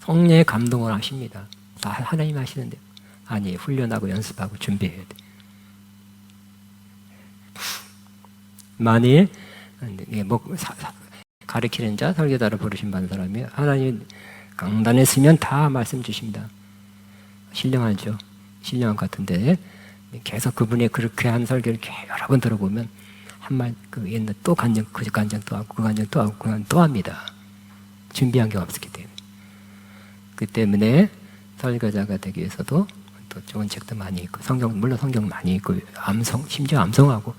성령의 감동을 하십니다. 다 하나님 하시는데 아니 훈련하고 연습하고 준비해야 돼. 만일 가르치는 자 설교자를 부르신 받은 사람이 하나님 강단에 쓰면 다 말씀 주십니다. 신령하죠. 신령한 것 같은데 계속 그분이 그렇게 한 설교를 여러 번 들어보면 한 말 그 옛날 또 간증 그 간증 또 하고 그 간증 또 하고 그 간증 또 합니다. 준비한 게 없었기 때문에. 그 때문에 설교자가 되기 위해서도 또 좋은 책도 많이 읽고 물론 성경 많이 읽고 심지어 암송하고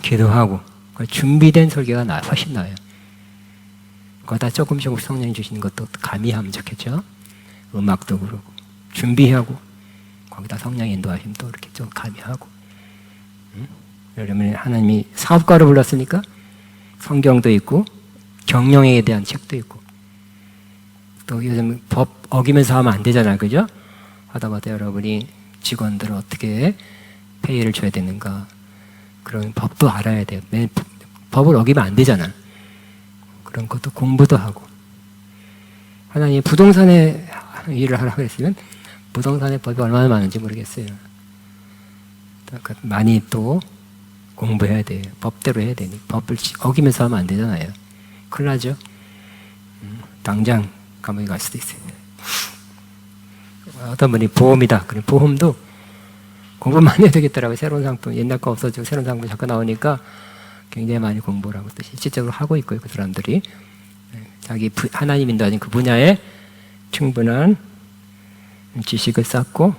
기도하고 준비된 설교가 훨씬 나아요. 거기다 조금씩 성령이 주시는 것도 가미하면 좋겠죠. 음악도 그러고 준비하고 거기다 성령의 인도하심도 이렇게 좀 가미하고. 여러분 하나님이 사업가로 불렀으니까 성경도 있고 경영에 대한 책도 있고 또 요즘 법 어기면서 하면 안 되잖아요. 그죠? 하다못해 여러분이 직원들을 어떻게 페이를 줘야 되는가 그런 법도 알아야 돼요. 법을 어기면 안 되잖아. 그런 것도 공부도 하고. 하나님이 부동산에 일을 하라고 했으면 부동산의 법이 얼마나 많은지 모르겠어요. 많이 또 공부해야 돼요. 법대로 해야 되니 법을 어기면서 하면 안 되잖아요. 큰일 나죠? 당장 감옥에 갈 수도 있어요. 어떤 분이 보험이다. 그래 보험도 공부 많이 해야 되겠더라고요. 새로운 상품, 옛날 거 없어지고 새로운 상품 자꾸 나오니까 굉장히 많이 공부를 하고 또 실질적으로 하고 있고요. 그 사람들이 자기 하나님 인도하신 그 분야에 충분한 지식을 쌓고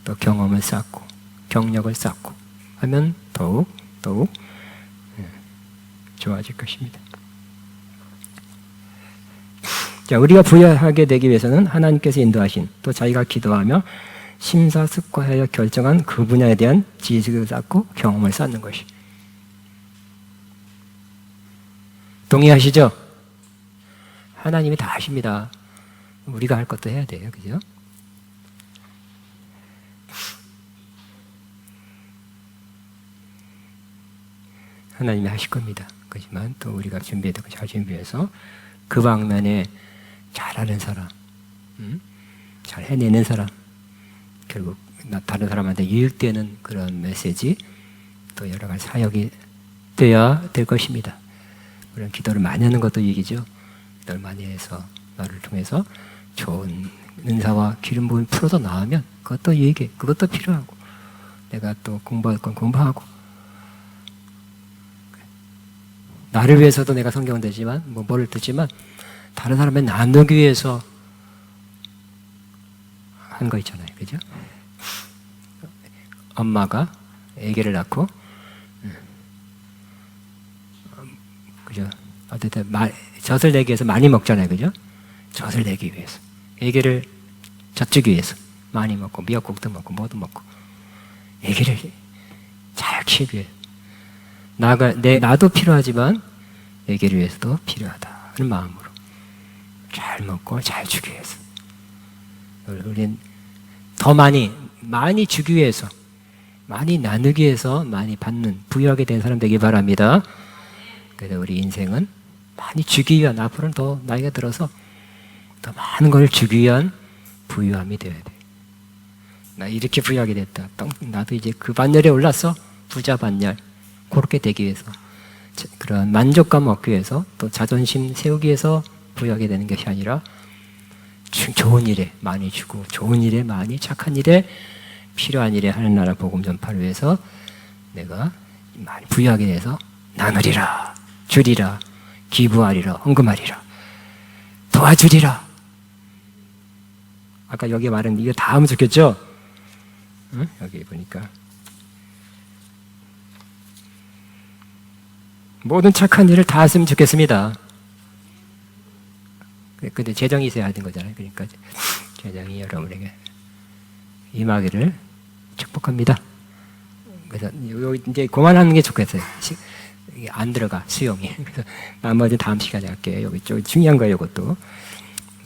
또 경험을 쌓고 경력을 쌓고 하면 더욱 좋아질 것입니다. 자, 우리가 부여하게 되기 위해서는 하나님께서 인도하신 또 자기가 기도하며 심사숙고하여 결정한 그 분야에 대한 지식을 쌓고 경험을 쌓는 것이. 동의하시죠? 하나님이 다 하십니다. 우리가 할 것도 해야 돼요. 그죠? 하나님이 하실 겁니다. 그렇지만 또 우리가 준비해야 되고 잘 준비해서 그 방면에 잘하는 사람, 잘 해내는 사람, 결국 다른 사람한테 유익되는 그런 메시지, 또 여러 가지 사역이 되어야 될 것입니다. 그런 기도를 많이 하는 것도 유익이죠. 기도를 많이 해서 나를 통해서 좋은 은사와 기름 부음이 풀어서 나오면 그것도 유익해. 그것도 필요하고 내가 또 공부할 건 공부하고 나를 위해서도 내가 성경은 되지만 뭐를 듣지만 다른 사람에 나누기 위해서 한 거 있잖아요. 그죠? 엄마가 아기를 낳고 그죠? 어쨌든 젖을 내기 위해서 많이 먹잖아요. 그죠? 젖을 내기 위해서 아기를 젖주기 위해서 많이 먹고 미역국도 먹고 뭐도 먹고 아기를 잘 키우기 위해 나도 필요하지만 아기를 위해서도 필요하다 하는 마음으로 잘 먹고 잘 주기 위해서 우리는 더 많이 주기 위해서 많이 나누기 위해서 많이 받는 부유하게 된 사람 되기 바랍니다. 그래서 우리 인생은 많이 주기 위한, 앞으로는 더 나이가 들어서 더 많은 걸 주기 위한 부유함이 되어야 돼. 나 이렇게 부유하게 됐다. 나도 이제 그 반열에 올랐어. 부자 반열. 그렇게 되기 위해서, 그런 만족감 얻기 위해서, 또 자존심 세우기 위해서 부유하게 되는 것이 아니라 좋은 일에 많이 주고, 좋은 일에 많이, 착한 일에, 필요한 일에 하는 나라 복음 전파를 위해서 내가 많이 부유하게 돼서 나누리라, 주리라, 기부하리라, 헌금하리라, 도와주리라. 아까 여기 말한 이거 다 하면 좋겠죠? 응? 여기 보니까 모든 착한 일을 다 했으면 좋겠습니다. 근데 재정이 있어야 하는 거잖아요. 그러니까 재정이 여러분에게 임하기를 축복합니다. 그래서 이제 그만하는 게 좋겠어요. 이게 안 들어가, 수용이. 그래서 나머지 다음 시간에 할게요. 여기 좀 중요한 거예요, 이것도.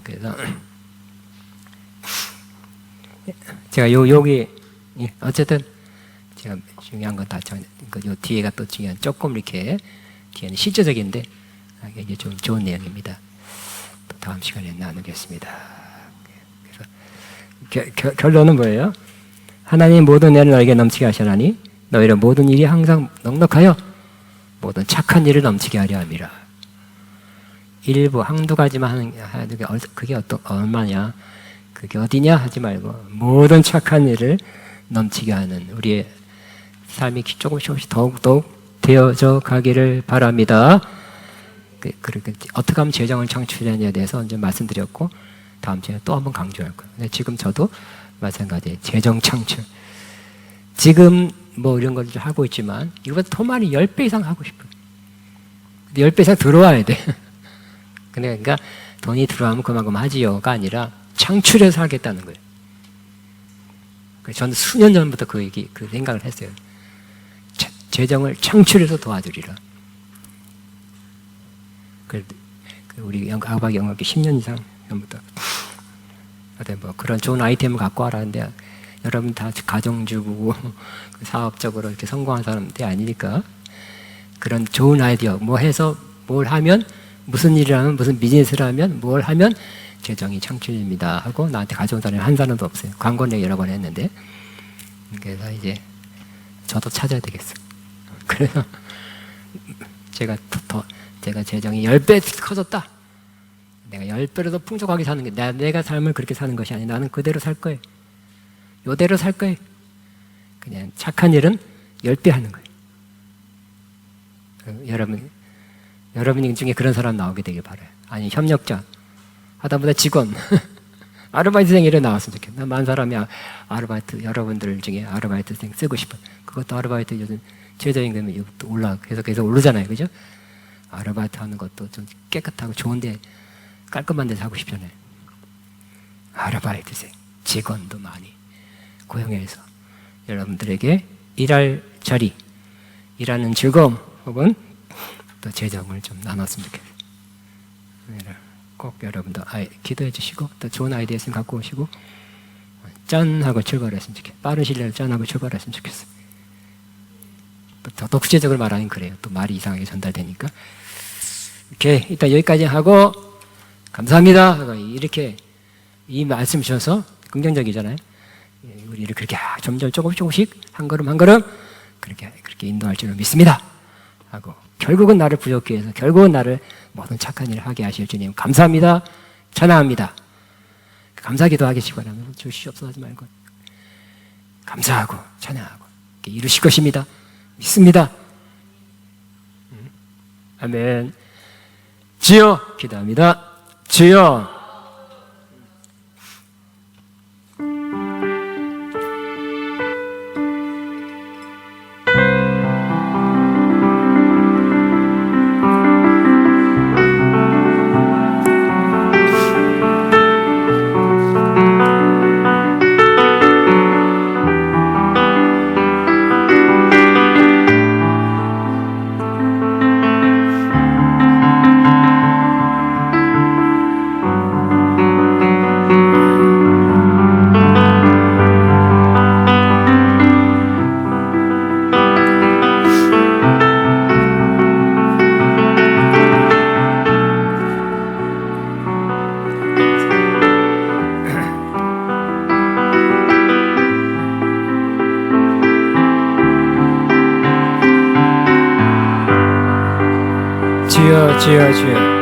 그래서 제가 여기 어쨌든 제가 중요한 건 다 요 뒤에가 또 중요한, 조금 이렇게 뒤에는 실제적인데 이게 좀 좋은 내용입니다. 또 다음 시간에 나누겠습니다. 그래서 결론은 뭐예요? 하나님 모든 애를 너에게 넘치게 하시나니 너희를 모든 일이 항상 넉넉하여 모든 착한 일을 넘치게 하려 함이라. 일부 한두 가지만 하는 게 그게 얼마냐, 그게 어디냐 하지 말고 모든 착한 일을 넘치게 하는 우리의 삶이 조금씩 더욱 되어져 가기를 바랍니다. 그렇게 어떻게 하면 재정을 창출하냐에 대해서 이제 말씀드렸고, 다음 주에 또 한번 강조할 거예요. 근데 지금 저도 마찬가지 재정 창출. 지금 뭐 이런 걸 하고 있지만 이거보다 더 많이 10배 이상 하고 싶어요. 근데 10배 이상 들어와야 돼. 그러니까 돈이 들어오면 그만큼 하지요가 아니라 창출해서 하겠다는 거예요. 저는 수년 전부터 그 생각을 했어요. 재정을 창출해서 도와주리라. 우리 아박 영업이 10년 이상 전부터 뭐 그런 좋은 아이템을 갖고 와라는데, 여러분 다 가정주부고 사업적으로 이렇게 성공한 사람들이 아니니까 그런 좋은 아이디어 뭐 해서 뭘 하면, 무슨 일을 하면, 무슨 비즈니스를 하면, 뭘 하면 재정이 창출입니다 하고 나한테 가져온 사람이 한 사람도 없어요. 광고 내가 여러 번 했는데. 그래서 이제 저도 찾아야 되겠어요. 그래서 제가 재정이 10배 커졌다. 내가 10배로 더 풍족하게 사는 게, 내가 삶을 그렇게 사는 것이 아니라 나는 그대로 살 거예요. 요대로 살 거예요. 그냥 착한 일은 10배 하는 거예요. 여러분 중에 그런 사람 나오게 되길 바라요. 아니, 협력자, 하다보다 직원, 아르바이트생 이래 나왔으면 좋겠다. 많은 사람이 아르바이트, 여러분들 중에 아르바이트생 쓰고 싶어요. 그것도 아르바이트 요즘 최저임금이 계속 오르잖아요. 그죠? 아르바이트 하는 것도 좀 깨끗하고 좋은데, 깔끔한 데서 하고 싶잖아요. 아르바이트생, 직원도 많이 고용해서 여러분들에게 일할 자리, 일하는 즐거움 혹은 또 재정을 좀 나눴으면 좋겠어요. 꼭 여러분도 기도해 주시고, 또 좋은 아이디어 있으면 갖고 오시고, 짠 하고 출발했으면 좋겠어요. 빠른 시일 내에 짠 하고 출발했으면 좋겠어요. 더 구체적으로 말하면 그래요. 또 말이 이상하게 전달되니까. 오케이, 일단 여기까지 하고, 감사합니다 하고 이렇게 이 말씀 주셔서 긍정적이잖아요. 우리를 그렇게 점점 조금씩 한 걸음 한 걸음 그렇게 인도할 줄을 믿습니다 하고, 결국은 나를 부족케 해서 결국은 나를 모든 착한 일을 하게 하실 주님 감사합니다, 찬양합니다. 감사기도 하시기 바랍니다. 주시옵소서 하지 말고 감사하고 찬양하고 이루실 것입니다. 믿습니다. 아멘. 주여 기도합니다. 주여. 주여 주여 주여.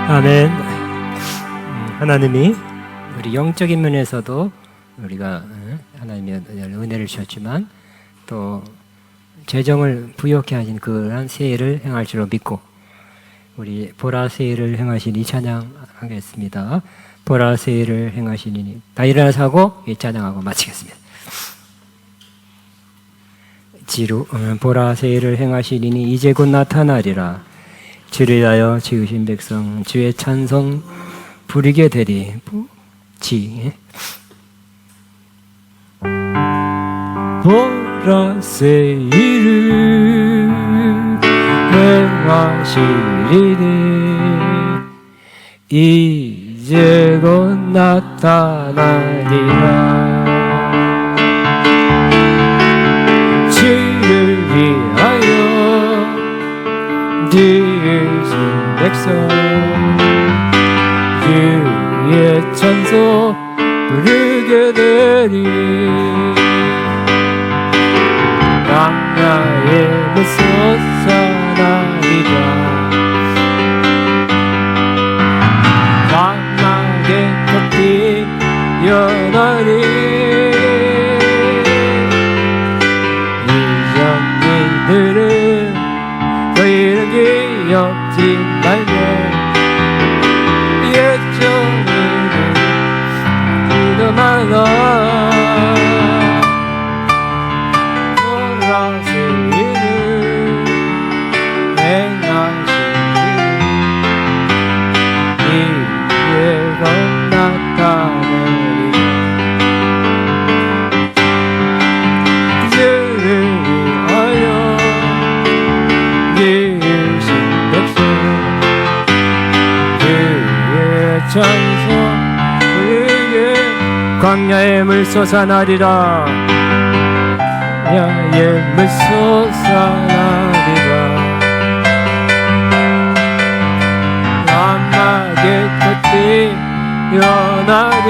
아멘. 하나님이 우리 영적인 면에서도 우리가 하나님의 은혜를 주셨지만 또 재정을 부욕해 하신 그러한 세일을 행할 줄로 믿고 우리 보라 세일을 행하신 이 찬양하겠습니다. 보라 세일을 행하시니 다 일어나서 하고 이 찬양하고 마치겠습니다. 지루 보라 세일을 행하시니 이제 곧 나타나리라. 주를 위하여 지으신 백성 주의 찬송 부리게 되리. 지 보라 세일을 행하시리니 이제 곧 나타나리라. 주를 위하여 지으신 백성 주의 찬송 부르게 되리. 광야에 솟아나리라. 광막에 꽃이 피어나리. 이정민들은 너희는 기억지 말며 옛정민을 기도 말라. 광야에 물 솟아나리라. 광야에 물 솟아나리라. 광막에 꽃이 피어나리.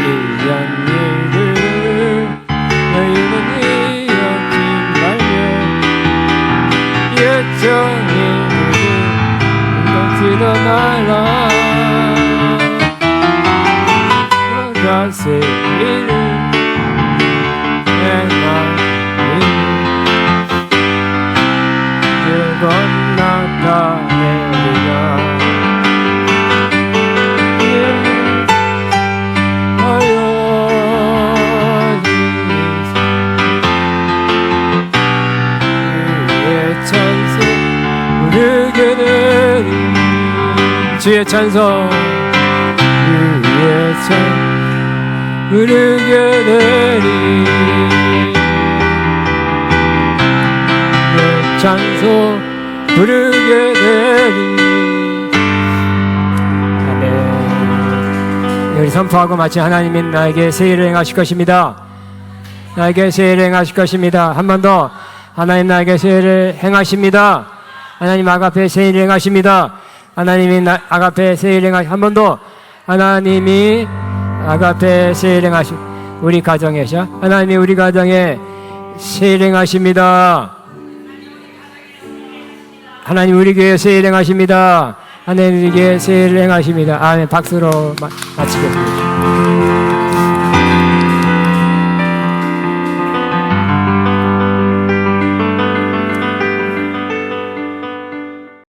이런 일을 너희는 잊지 말며 옛정일을 잊지도 말라. 세일을 행하니 즐겁 나타내리라. 하여 주의 찬송 부르게 되리. 주의 찬송 주의 찬송 부르게 되리. 내 찬송 부르게 되리. 아멘. 우리 선포하고 마치 하나님이 나에게 세일을 행하실 것입니다. 나에게 세일을 행하실 것입니다. 한 번 더. 하나님 나에게 세일을 행하십니다. 하나님 아가페 세일을 행하십니다. 하나님이 아가페 세일을 행하십니다. 한 번 더. 하나님이 아가페 세일행하시 우리 가정에서 하나님이 우리 가정에 세일행하십니다. 하나님 우리 교회 세일행하십니다. 하나님 우리 교회 세일행하십니다. 아멘. 박수로 마치겠습니다.